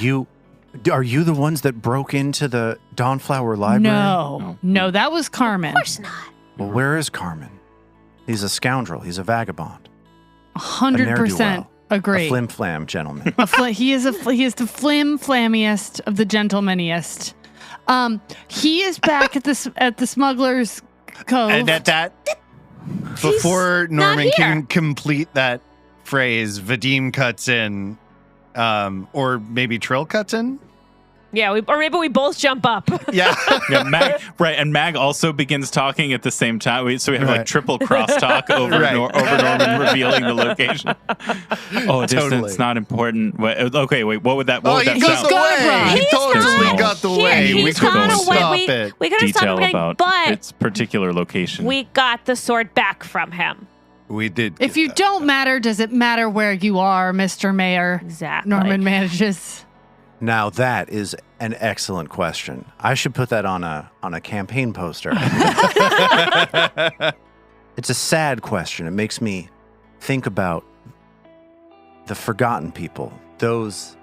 B: Are you the ones that broke into the Dawnflower Library?
C: No, that was Carmen.
G: Of course not.
B: Well, where is Carmen? He's a scoundrel. He's a vagabond.
C: 100% agree.
B: A flim-flam gentleman.
C: He is the flim-flammiest of the gentlemaniest. He is back at the Smuggler's Cove.
E: And at that, before Norman
G: not here.
E: can complete that phrase, Vadim cuts in, or maybe Trill cuts in.
F: Yeah, or maybe we both jump up.
E: Yeah.
D: Yeah, Mag, right, and Mag also begins talking at the same time. So we have like triple crosstalk over
E: Right.
D: over Norman revealing the location. Oh,
E: Totally.
D: distance not important. Okay, wait. What would that?
E: Oh,
D: What would
E: he
D: that
E: got
D: sound?
E: the way. He
G: He's
E: totally
G: gone.
E: got the
G: Yeah,
E: way. We
G: he's
E: couldn't
G: gone away.
E: stop
G: We-
E: it.
G: We gotta stop
D: Detail
G: him,
D: about
G: but
D: its particular location.
F: We got the sword back from him.
E: We did.
C: If you don't matter, does it matter where you are, Mr. Mayor?
F: Exactly.
C: Norman manages.
B: Now that is an excellent question. I should put that on a campaign poster. It's a sad question. It makes me think about the forgotten people, those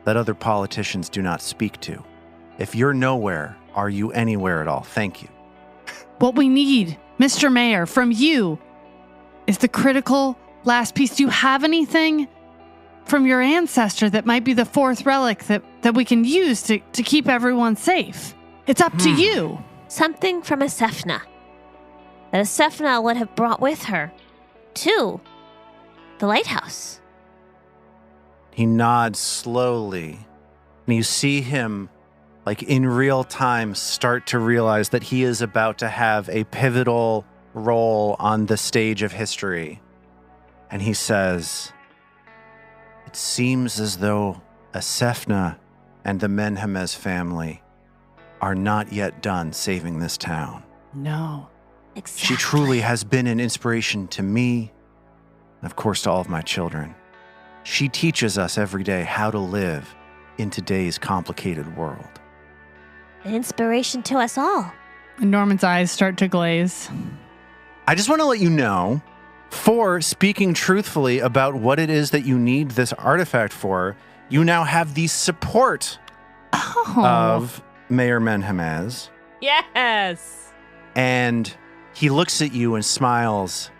B: that other politicians do not speak to. If you're nowhere, are you anywhere at all? Thank you.
C: What we need, Mr. Mayor, from you is the critical last piece. Do you have anything from your ancestor that might be the fourth relic that we can use to keep everyone safe? It's up to you.
G: Something from a Sephna that a Sephna would have brought with her to the lighthouse.
B: He nods slowly, and you see him, like in real time, start to realize that he is about to have a pivotal role on the stage of history. And he says, "It seems as though Asefna and the Menhemez family are not yet done saving this town.
C: No.
G: Exactly.
B: She truly has been an inspiration to me, and of course to all of my children. She teaches us every day how to live in today's complicated world."
G: An inspiration to us all.
C: And Norman's eyes start to glaze.
B: I just want to let you know, for speaking truthfully about what it is that you need this artifact for, you now have the support of Mayor Menhemez.
F: Yes.
B: And he looks at you and smiles.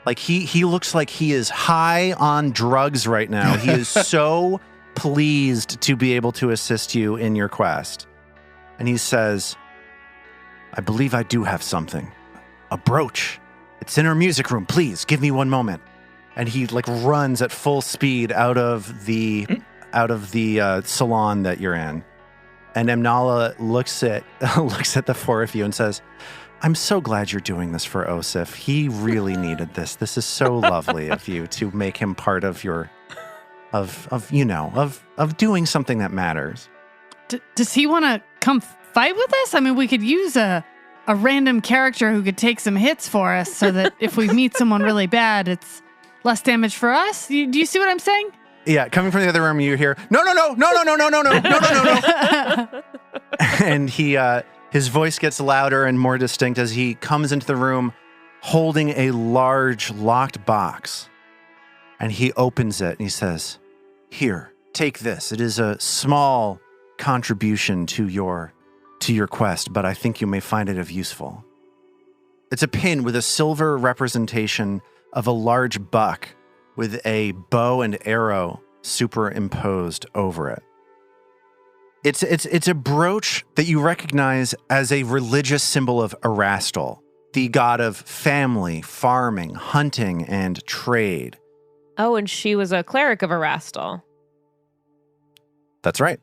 B: Like he looks like he is high on drugs right now. He is so pleased to be able to assist you in your quest. And he says, "I believe I do have something. A brooch. It's in our music room. Please give me one moment." And he like runs at full speed out of the salon that you're in. And Emnala looks at the four of you and says, "I'm so glad you're doing this for Osif. He really needed this. This is so lovely of you to make him part of your of doing something that matters."
C: Does he want to come fight with us? I mean, we could use a random character who could take some hits for us so that if we meet someone really bad, it's less damage for us. Do you see what I'm saying?
B: Yeah, coming from the other room, you hear, no. And his voice gets louder and more distinct as he comes into the room holding a large locked box. And he opens it and he says, "Here, take this. It is a small contribution to your quest, but I think you may find it of useful." It's a pin with a silver representation of a large buck with a bow and arrow superimposed over it. It's a brooch that you recognize as a religious symbol of Erastil, the god of family, farming, hunting, and trade.
F: Oh, and she was a cleric of Erastil.
B: That's right.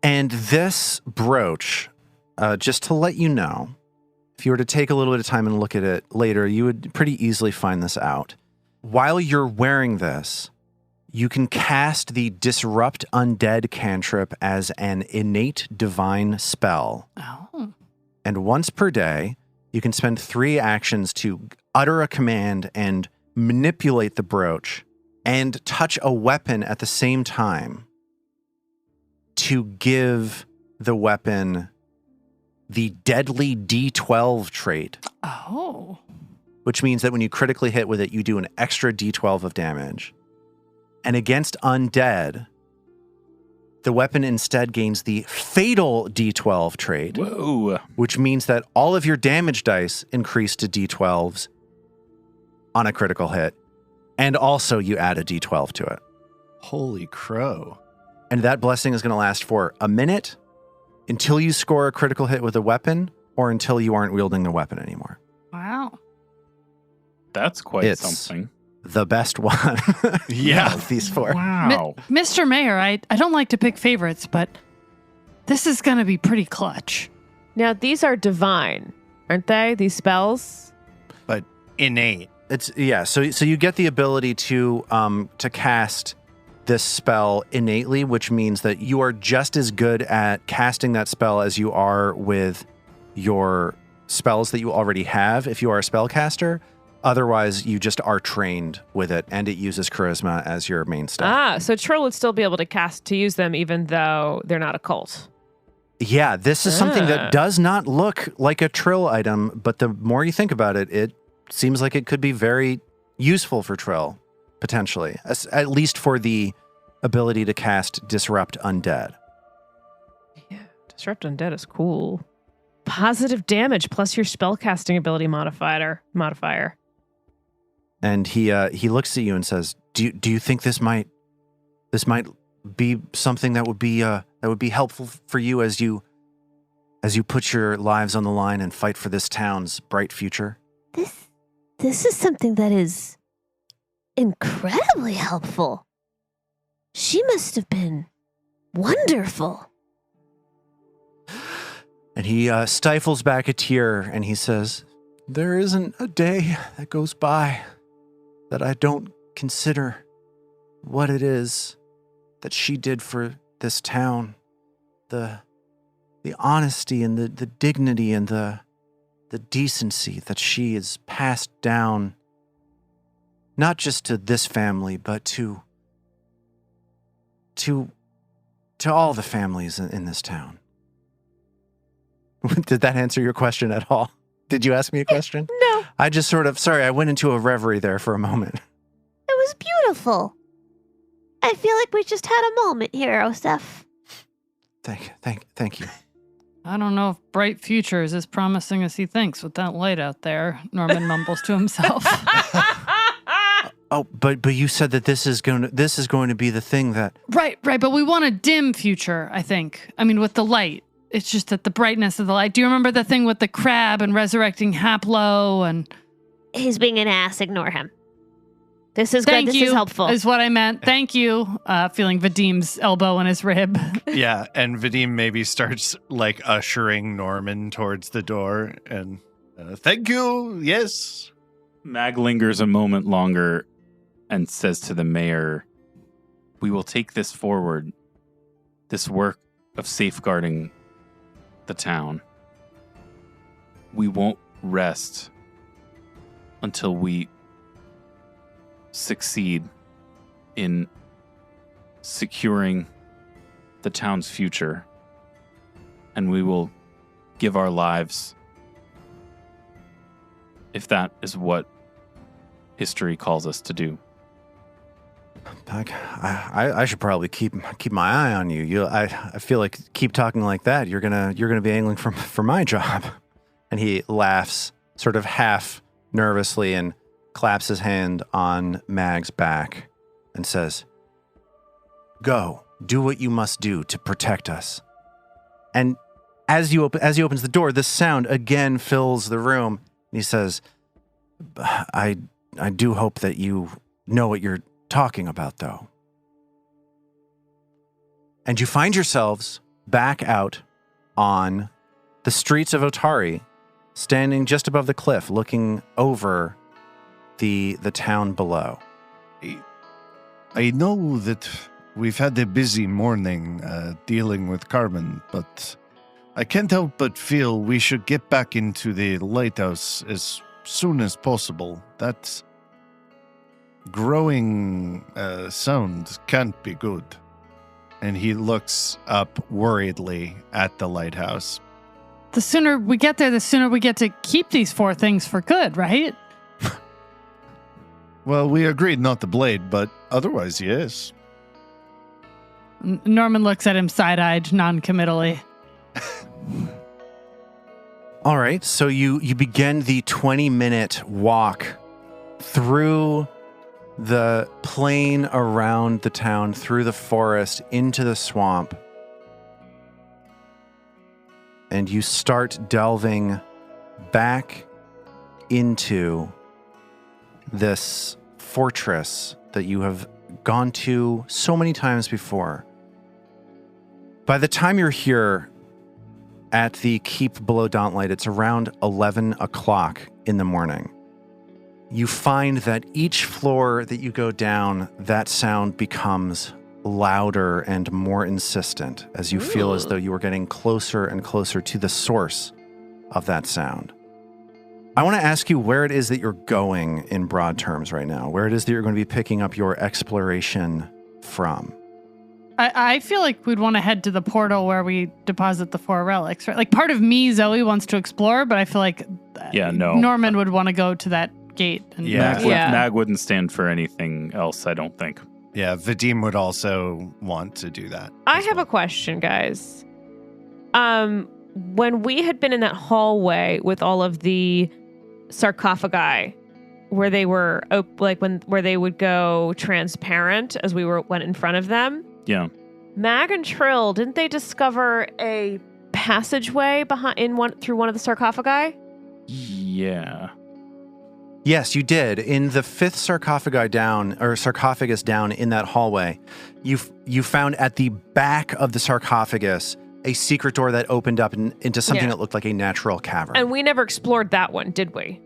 B: And this brooch, just to let you know, if you were to take a little bit of time and look at it later, you would pretty easily find this out. While you're wearing this, you can cast the Disrupt Undead cantrip as an innate divine spell.
C: Oh.
B: And once per day, you can spend 3 actions to utter a command and manipulate the brooch and touch a weapon at the same time to give the weapon the deadly D12 trait.
C: Oh.
B: Which means that when you critically hit with it, you do an extra D12 of damage. And against undead, the weapon instead gains the fatal D12 trait.
D: Whoa.
B: Which means that all of your damage dice increase to D12s on a critical hit. And also you add a D12 to it.
E: Holy crow.
B: And that blessing is going to last for a minute until you score a critical hit with a weapon or until you aren't wielding the weapon anymore.
C: Wow.
D: That's quite
B: It's
D: something.
B: The best one.
E: Yeah.
B: Of these 4.
D: Wow.
C: Mr. Mayor, I don't like to pick favorites, but this is going to be pretty clutch.
F: Now, these are divine, aren't they? These spells?
E: But innate.
B: It's so you get the ability to cast this spell innately, which means that you are just as good at casting that spell as you are with your spells that you already have if you are a spellcaster. Otherwise, you just are trained with it, and it uses charisma as your main stat.
F: So Trill would still be able to use them even though they're not a cult.
B: Yeah, this is something that does not look like a Trill item, but the more you think about it, it seems like it could be very useful for Trill, potentially, at least for the ability to cast Disrupt Undead.
F: Yeah, Disrupt Undead is cool. Positive damage plus your spellcasting ability modifier.
B: And he looks at you and says, "Do you think this might be something that would be helpful for you as you put your lives on the line and fight for this town's bright future?"
G: This is something that is incredibly helpful. She must have been wonderful.
B: And he stifles back a tear and he says, "There isn't a day that goes by that I don't consider what it is that she did for this town. The honesty and the dignity and the decency that she has passed down, not just to this family, but to all the families in this town." Did that answer your question at all? Did you ask me a question?
G: No.
B: I just I went into a reverie there for a moment.
G: It was beautiful. I feel like we just had a moment here, Osef.
B: Thank you.
C: I don't know if bright future is as promising as he thinks with that light out there, Norman mumbles to himself.
B: Oh, but you said that this is going to be the thing that...
C: Right, but we want a dim future, I think. I mean, with the light. It's just that the brightness of the light. Do you remember the thing with the crab and resurrecting Haplo and...
G: He's being an ass, ignore him. This is
C: Thank
G: good,
C: you,
G: this is helpful.
C: Is what I meant. Thank you. Feeling Vadim's elbow in his rib.
E: Yeah, and Vadim maybe starts like ushering Norman towards the door and thank you, yes.
D: Mag lingers a moment longer and says to the mayor, "We will take this forward, this work of safeguarding the town. We won't rest until we succeed in securing the town's future, and we will give our lives if that is what history calls us to do."
B: I should probably keep my eye on you. I feel like keep talking like that, you're gonna be angling for my job. And he laughs, sort of half nervously, and claps his hand on Mag's back and says, "Go, do what you must do to protect us." And as he opens the door, this sound again fills the room. And he says, I do hope that you know what you're talking about, though." And you find yourselves back out on the streets of Otari, standing just above the cliff, looking over the town below.
E: I know that we've had a busy morning dealing with Carmen, but I can't help but feel we should get back into the lighthouse as soon as possible. That growing sound can't be good. And he looks up worriedly at the lighthouse.
C: The sooner we get there, the sooner we get to keep these 4 things for good, right?
E: Well, we agreed not to blade, but otherwise, yes.
C: Norman looks at him side-eyed, non-committally.
B: All right, so you begin the 20-minute walk through the plain around the town, through the forest, into the swamp. And you start delving back into this fortress that you have gone to so many times before. By the time you're here at the keep below Dauntlight, it's around 11 o'clock in the morning. You find that each floor that you go down, that sound becomes louder and more insistent as you feel as though you are getting closer and closer to the source of that sound. I want to ask you where it is that you're going in broad terms right now, where it is that you're going to be picking up your exploration from.
C: I feel like we'd want to head to the portal where we deposit the 4 relics, right? Like part of me, Zoe, wants to explore, but I feel like Norman would want to go to that gate. And
D: Mag wouldn't stand for anything else, I don't think.
E: Yeah, Vadim would also want to do that.
F: I have a question, guys. When we had been in that hallway with all of the sarcophagi, where they were where they would go transparent as we went in front of them.
D: Yeah.
F: Mag and Trill, didn't they discover a passageway through one of the sarcophagi?
D: Yeah.
B: Yes, you did. In the 5th sarcophagus down in that hallway, you found at the back of the sarcophagus a secret door that opened up into something that looked like a natural cavern.
F: And we never explored that one, did we?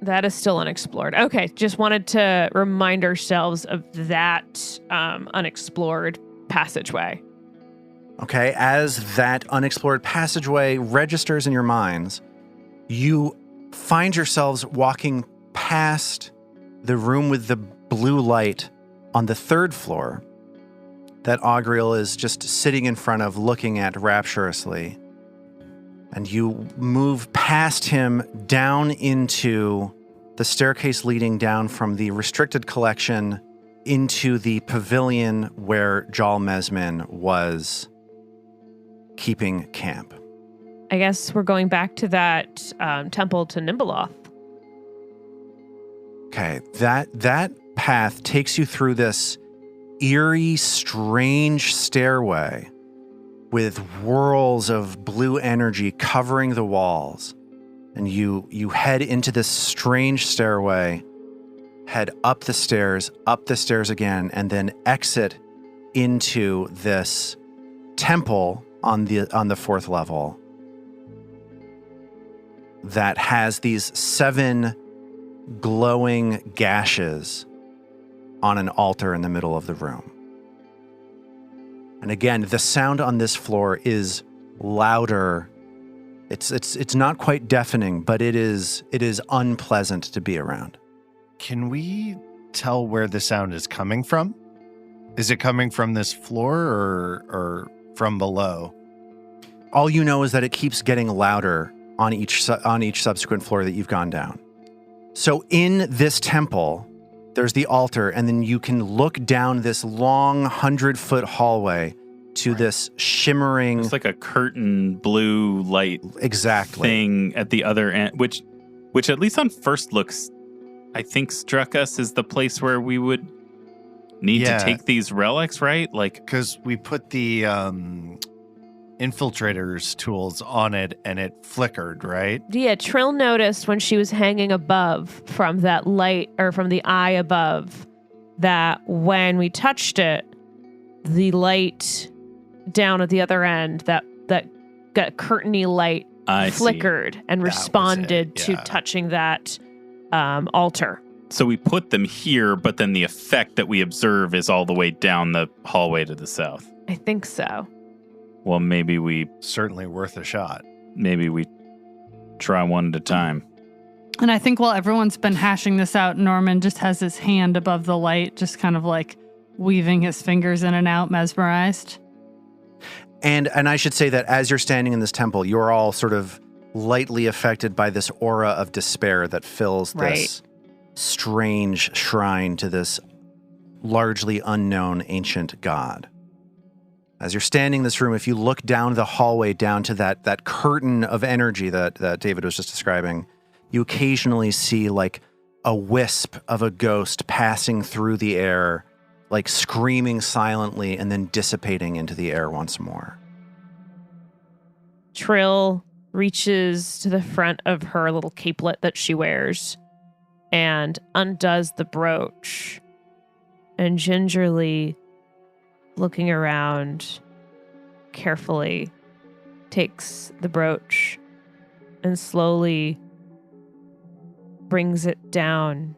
F: That is still unexplored. Okay, just wanted to remind ourselves of that unexplored passageway.
B: Okay, as that unexplored passageway registers in your minds, you find yourselves walking past the room with the blue light on the 3rd floor that Augriel is just sitting in front of, looking at rapturously. And you move past him down into the staircase leading down from the restricted collection into the pavilion where Jal Mesmin was keeping camp.
F: I guess we're going back to that temple to Nimbeloth.
B: Okay, that path takes you through this eerie, strange stairway with whirls of blue energy covering the walls. And you head into this strange stairway, head up the stairs again, and then exit into this temple on the 4th level that has these 7 glowing gashes on an altar in the middle of the room. And again, the sound on this floor is louder. It's not quite deafening, but it is unpleasant to be around.
E: Can we tell where the sound is coming from? Is it coming from this floor or from below?
B: All you know is that it keeps getting louder on each subsequent floor that you've gone down. So in this temple, there's the altar, and then you can look down this long 100-foot hallway to this shimmering...
D: It's like a curtain blue light thing at the other end, which at least on first looks, I think struck us as the place where we would need to take these relics, right? Like,
E: because we put the infiltrator's tools on it and it flickered, right?
F: Yeah, Trill noticed when she was hanging above from that light, or from the eye above, that when we touched it, the light down at the other end, that curtainy light flickered and responded to touching that altar.
D: So we put them here, but then the effect that we observe is all the way down the hallway to the south.
F: I think so.
D: Well, maybe we...
E: Certainly worth a shot.
D: Maybe we try one at a time.
C: And I think while everyone's been hashing this out, Norman just has his hand above the light, just kind of like weaving his fingers in and out, mesmerized.
B: And I should say that as you're standing in this temple, you're all sort of lightly affected by this aura of despair that fills this strange shrine to this largely unknown ancient god. As you're standing in this room, if you look down the hallway, down to that curtain of energy that David was just describing, you occasionally see like a wisp of a ghost passing through the air, like screaming silently and then dissipating into the air once more.
F: Trill reaches to the front of her little capelet that she wears and undoes the brooch, and gingerly, looking around, carefully takes the brooch and slowly brings it down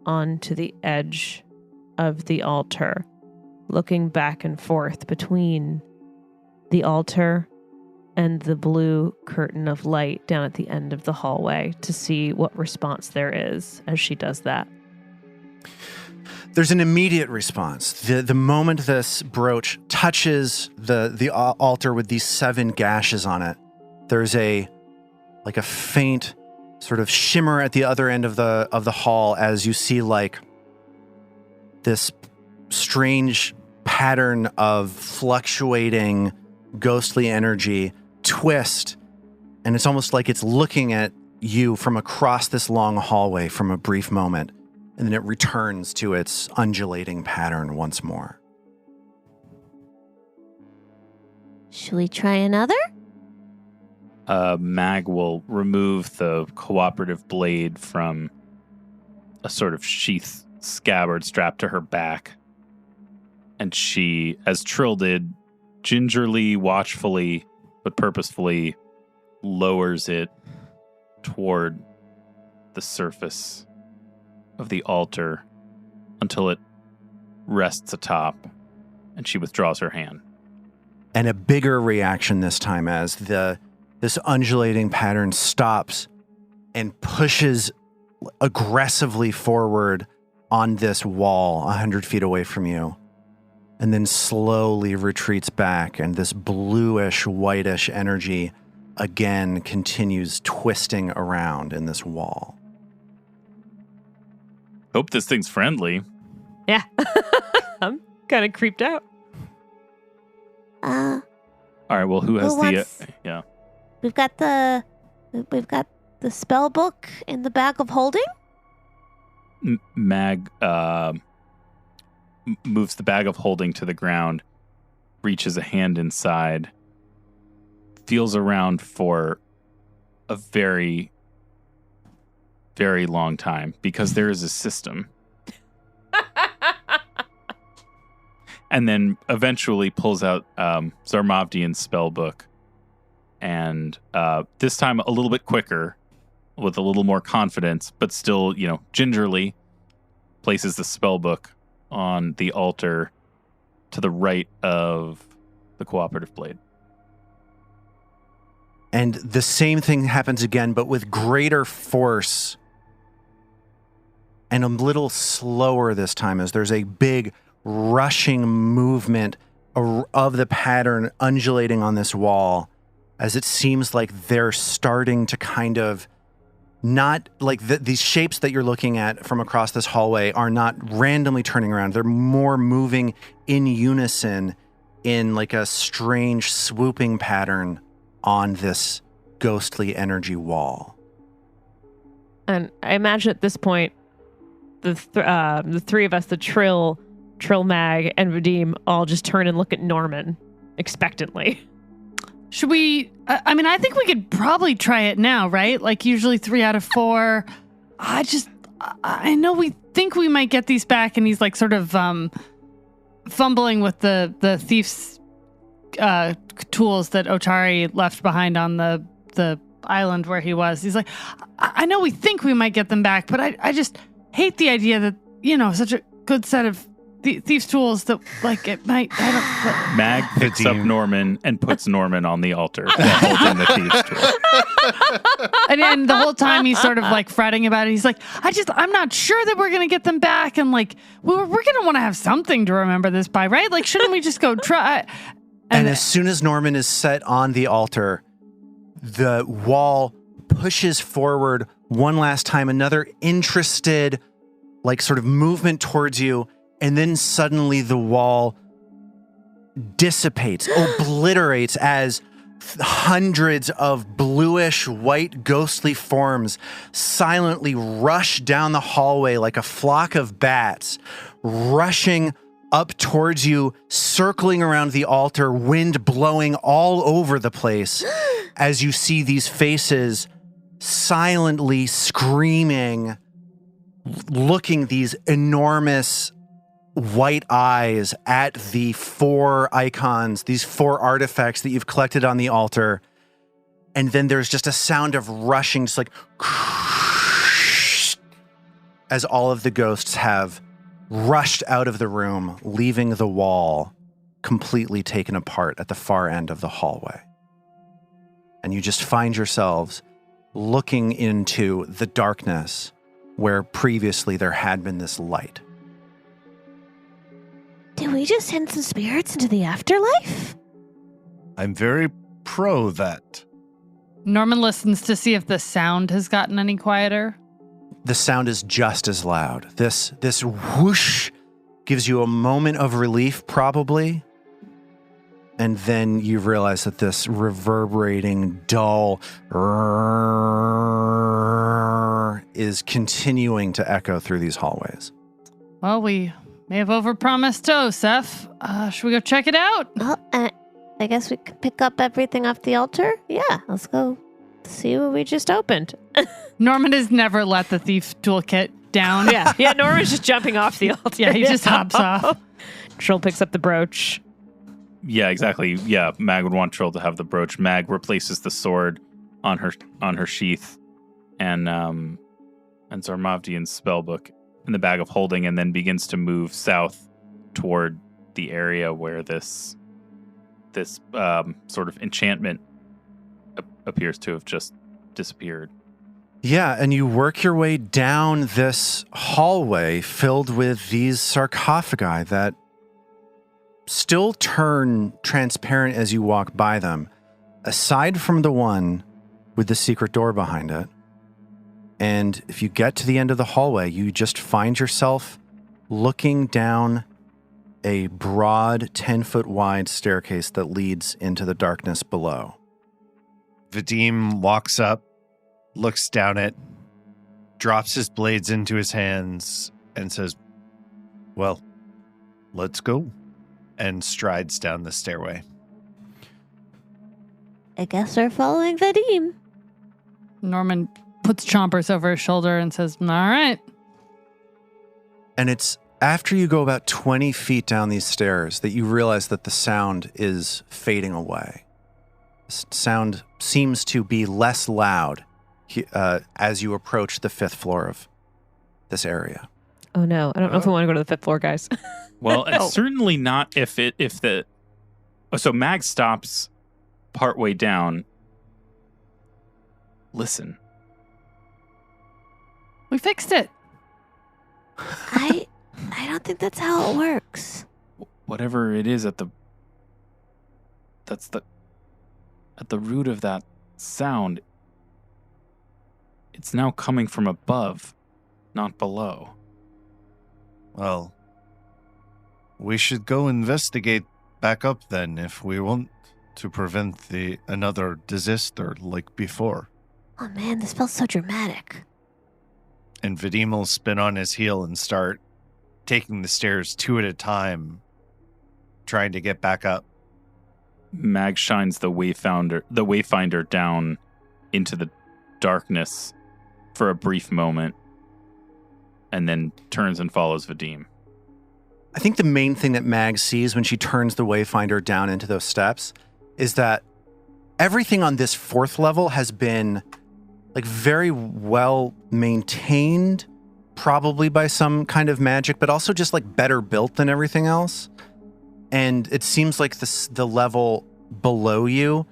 F: onto the edge of the altar, looking back and forth between the altar and the blue curtain of light down at the end of the hallway to see what response there is as she does that.
B: There's an immediate response. The moment this brooch touches the altar with these 7 gashes on it, there's a faint sort of shimmer at the other end of the hall as you see like this strange pattern of fluctuating ghostly energy twist, and it's almost like it's looking at you from across this long hallway from a brief moment, and then it returns to its undulating pattern once more.
G: Should we try another?
D: Mag will remove the cooperative blade from a sort of sheath scabbard strapped to her back. And she, as Trill did, gingerly, watchfully, but purposefully lowers it toward the surface of the altar until it rests atop, and she withdraws her hand.
B: And a bigger reaction this time as this undulating pattern stops and pushes aggressively forward on this wall 100 feet away from you, and then slowly retreats back, and this bluish, whitish energy again continues twisting around in this wall.
D: Hope this thing's friendly.
F: Yeah. I'm kind of creeped out.
D: All right, well, who has yeah.
G: We've got the spell book in the bag of holding.
D: Mag moves the bag of holding to the ground, reaches a hand inside, feels around for a very, very long time because there is a system. And then eventually pulls out Zarmavdian's spell book. And this time a little bit quicker, with a little more confidence, but still, gingerly places the spell book on the altar to the right of the cooperative blade.
B: And the same thing happens again, but with greater force and a little slower this time, as there's a big rushing movement of the pattern undulating on this wall, as it seems like they're starting to kind of not like these shapes that you're looking at from across this hallway are not randomly turning around. They're more moving in unison in like a strange swooping pattern on this ghostly energy wall.
F: And I imagine at this point, the three of us, the Trill, Mag, and Vadim, all just turn and look at Norman expectantly.
C: Should we? I think we could probably try it now, right? Like usually 3 out of 4. I know we think we might get these back, and he's like sort of fumbling with the thief's tools that Otari left behind on the island where he was. He's like, I know we think we might get them back, but I just hate the idea that such a good set of thieves' tools that like it might.
D: Mag picks up Norman and puts Norman on the altar while holding the thieves' tool.
C: And the whole time he's sort of like fretting about it. He's like, I'm not sure that we're gonna get them back, and like we're gonna want to have something to remember this by, right? Like, shouldn't we just go try?
B: And as soon as Norman is set on the altar, the wall pushes forward one last time, another interested, like sort of movement towards you. And then suddenly the wall dissipates, obliterates as hundreds of bluish white ghostly forms silently rush down the hallway like a flock of bats, rushing up towards you, circling around the altar, wind blowing all over the place as you see these faces silently screaming, looking these enormous white eyes at the 4 icons, these 4 artifacts that you've collected on the altar. And then there's just a sound of rushing, just like as all of the ghosts have rushed out of the room, leaving the wall completely taken apart at the far end of the hallway. and you just find yourselves looking into the darkness where previously there had been this light.
G: Did we just send some spirits into the afterlife?
E: I'm very pro that.
C: Norman listens to see if the sound has gotten any quieter.
B: The sound is just as loud. This whoosh gives you a moment of relief, probably. And then you realize that this reverberating, dull is continuing to echo through these hallways.
C: Well, we may have overpromised Seth. Should we go check it out?
G: Well, I guess we could pick up everything off the altar. Yeah, let's go see what we just opened.
C: Norman has never let the thief toolkit down.
F: Yeah, Norman's just jumping off the altar.
C: Yeah, he just hops off.
F: Trill picks up the brooch.
D: Yeah, exactly. Yeah, Mag would want Trill to have the brooch. Mag replaces the sword on her sheath, and Zarmavdian's spellbook in the bag of holding, and then begins to move south toward the area where this sort of enchantment appears to have just disappeared.
B: Yeah, and you work your way down this hallway filled with these sarcophagi that still turn transparent as you walk by them, aside from the one with the secret door behind it. And if you get to the end of the hallway, you just find yourself looking down a broad 10-foot wide staircase that leads into the darkness below.
E: Vadim walks up, looks down it, drops his blades into his hands, and says, "Well, let's go," and strides down the stairway.
G: I guess we're following Vadim.
C: Norman puts chompers over his shoulder and says, all right.
B: And it's after you go about 20 feet down these stairs that you realize that the sound is fading away. The sound seems to be less loud as you approach the 5th floor of this area.
F: Oh no, I don't know if we want to go to the 5th floor, guys.
D: Well, it's certainly not so Mag stops partway down. Listen.
C: We fixed it.
G: I don't think that's how it works.
D: Whatever it is at the root of that sound, it's now coming from above, not below.
E: Well, we should go investigate back up then if we want to prevent another disaster like before.
G: Oh man, this felt so dramatic.
E: And Vadim will spin on his heel and start taking the stairs 2 at a time, trying to get back up.
D: Mag shines the wayfinder down into the darkness for a brief moment, and then turns and follows Vadim.
B: I think the main thing that Mag sees when she turns the wayfinder down into those steps is that everything on this 4th level has been like very well maintained, probably by some kind of magic, but also just like better built than everything else. And it seems like the level below you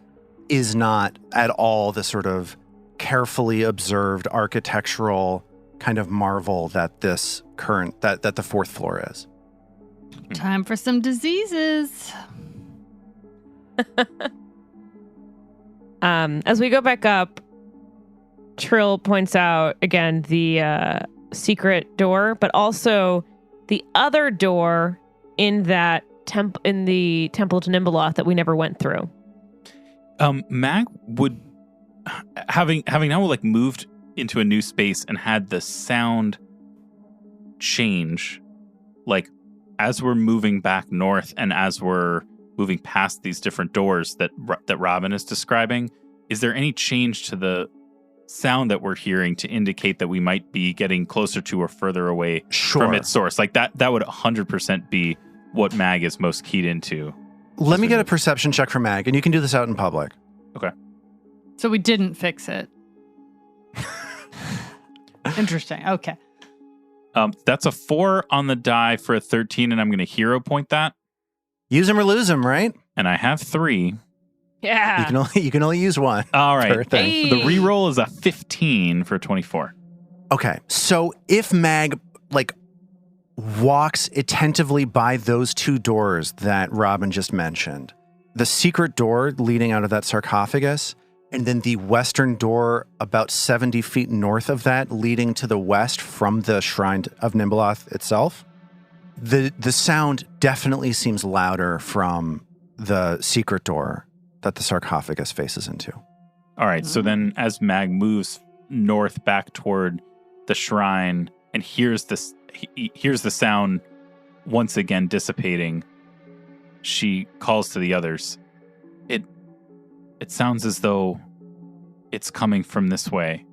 B: is not at all the sort of carefully observed architectural kind of marvel that this that the 4th floor is.
C: Time for some diseases.
F: As we go back up, Trill points out again the secret door, but also the other door in that in the Temple to Nimbaloth that we never went through.
D: Mag would having now like moved into a new space and had the sound change, like as we're moving back north and as we're moving past these different doors that Robin is describing. Is there any change to the sound that we're hearing to indicate that we might be getting closer to or further away from its source? Like that would 100% be what Mag is most keyed into.
B: Let me get a perception check for Mag, and you can do this out in public.
D: Okay.
C: So we didn't fix it. Interesting. Okay.
D: That's a 4 on the die for a 13, and I'm going to hero point that.
B: Use them or lose them, right?
D: And I have 3.
F: Yeah.
B: You can only use one.
D: All
B: per
D: right.
B: thing.
D: The reroll is a 15 for 24.
B: Okay, so if Mag walks attentively by those two doors that Robin just mentioned, the secret door leading out of that sarcophagus, and then the western door about 70 feet north of that leading to the west from the shrine of Nimbleoth itself, the sound definitely seems louder from the secret door that the sarcophagus faces into.
D: All right. So then as Mag moves north back toward the shrine and hears the sound once again dissipating, she calls to the others. It sounds as though it's coming from this way.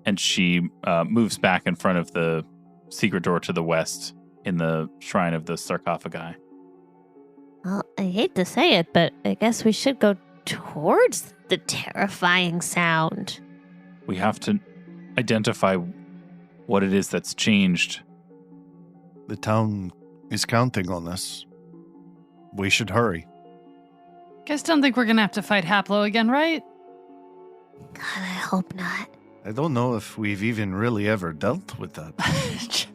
D: And she moves back in front of the secret door to the west in the shrine of the sarcophagi.
G: Well, I hate to say it, but I guess we should go towards the terrifying sound.
D: We have to identify what it is that's changed.
E: The town is counting on us. We should hurry.
C: Guys don't think we're going to have to fight Haplo again, right?
G: God, I hope not.
E: I don't know if we've even really ever dealt with that.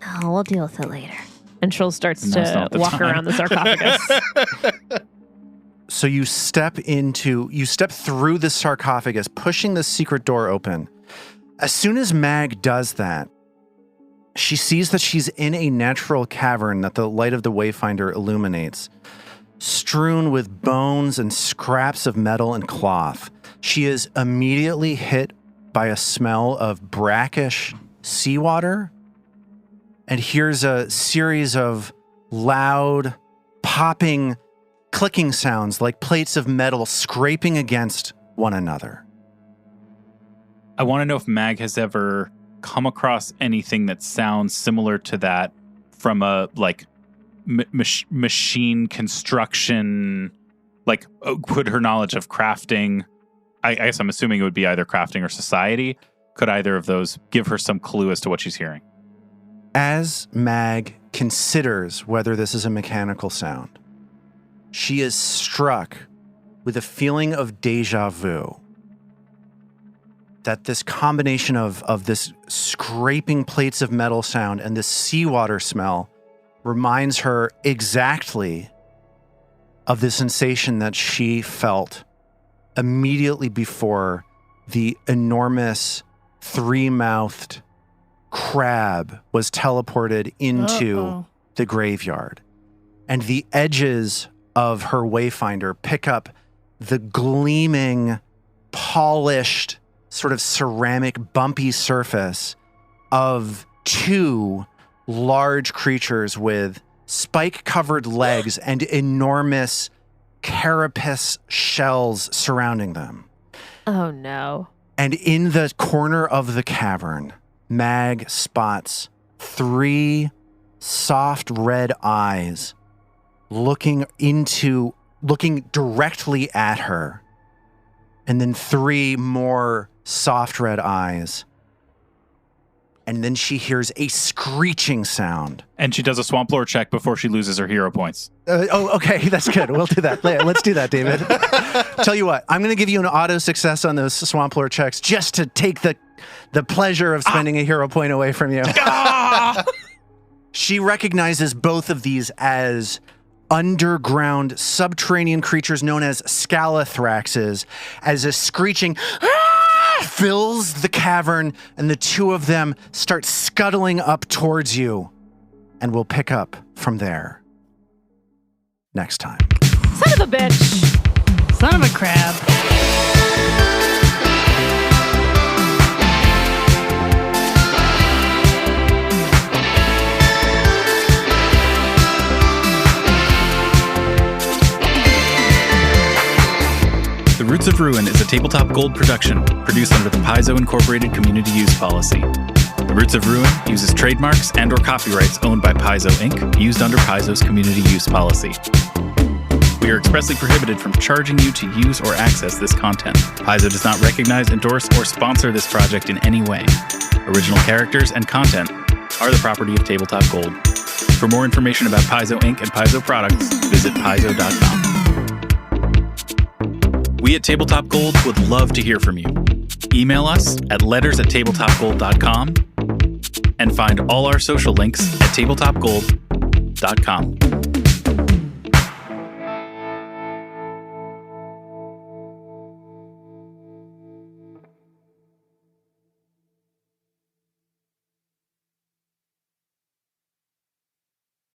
G: No, we'll deal with it later.
F: And Troll starts
D: Now's
F: to
D: not the
F: walk
D: time.
F: around the sarcophagus.
B: So you step through the sarcophagus, pushing the secret door open. As soon as Mag does that, she sees that she's in a natural cavern that the light of the Wayfinder illuminates, strewn with bones and scraps of metal and cloth. She is immediately hit by a smell of brackish seawater and hears a series of loud, popping, clicking sounds like plates of metal scraping against one another.
D: I want to know if Mag has ever come across anything that sounds similar to that from a machine construction, could her knowledge of crafting, I guess I'm assuming it would be either crafting or society, could either of those give her some clue as to what she's hearing?
B: As Mag considers whether this is a mechanical sound, she is struck with a feeling of deja vu. That this combination of this scraping plates of metal sound and this seawater smell reminds her exactly of the sensation that she felt immediately before the enormous three-mouthed crab was teleported into the graveyard. And the edges of her Wayfinder pick up the gleaming, polished, sort of ceramic, bumpy surface of two large creatures with spike-covered legs and enormous carapace shells surrounding them.
F: Oh, no.
B: And in the corner of the cavern, Mag spots three soft red eyes looking directly at her, and then three more soft red eyes. And then she hears a screeching sound.
D: And she does a swamp lore check before she loses her hero points.
B: Okay, that's good. We'll do that. Let's do that, David. Tell you what, I'm going to give you an auto success on those swamp lore checks just to take the pleasure of spending a hero point away from you. She recognizes both of these as underground subterranean creatures known as Scalathraxes, as a screeching fills the cavern, and the two of them start scuttling up towards you. And we'll pick up from there next time.
F: Son of a bitch.
C: Son of a crab.
A: The Roots of Ruin is a Tabletop Gold production produced under the Paizo Incorporated Community Use Policy. The Roots of Ruin uses trademarks and/or copyrights owned by Paizo Inc., used under Paizo's Community Use Policy. We are expressly prohibited from charging you to use or access this content. Paizo does not recognize, endorse, or sponsor this project in any way. Original characters and content are the property of Tabletop Gold. For more information about Paizo Inc. and Paizo products, visit paizo.com. We at Tabletop Gold would love to hear from you. Email us at letters@tabletopgold.com and find all our social links at tabletopgold.com.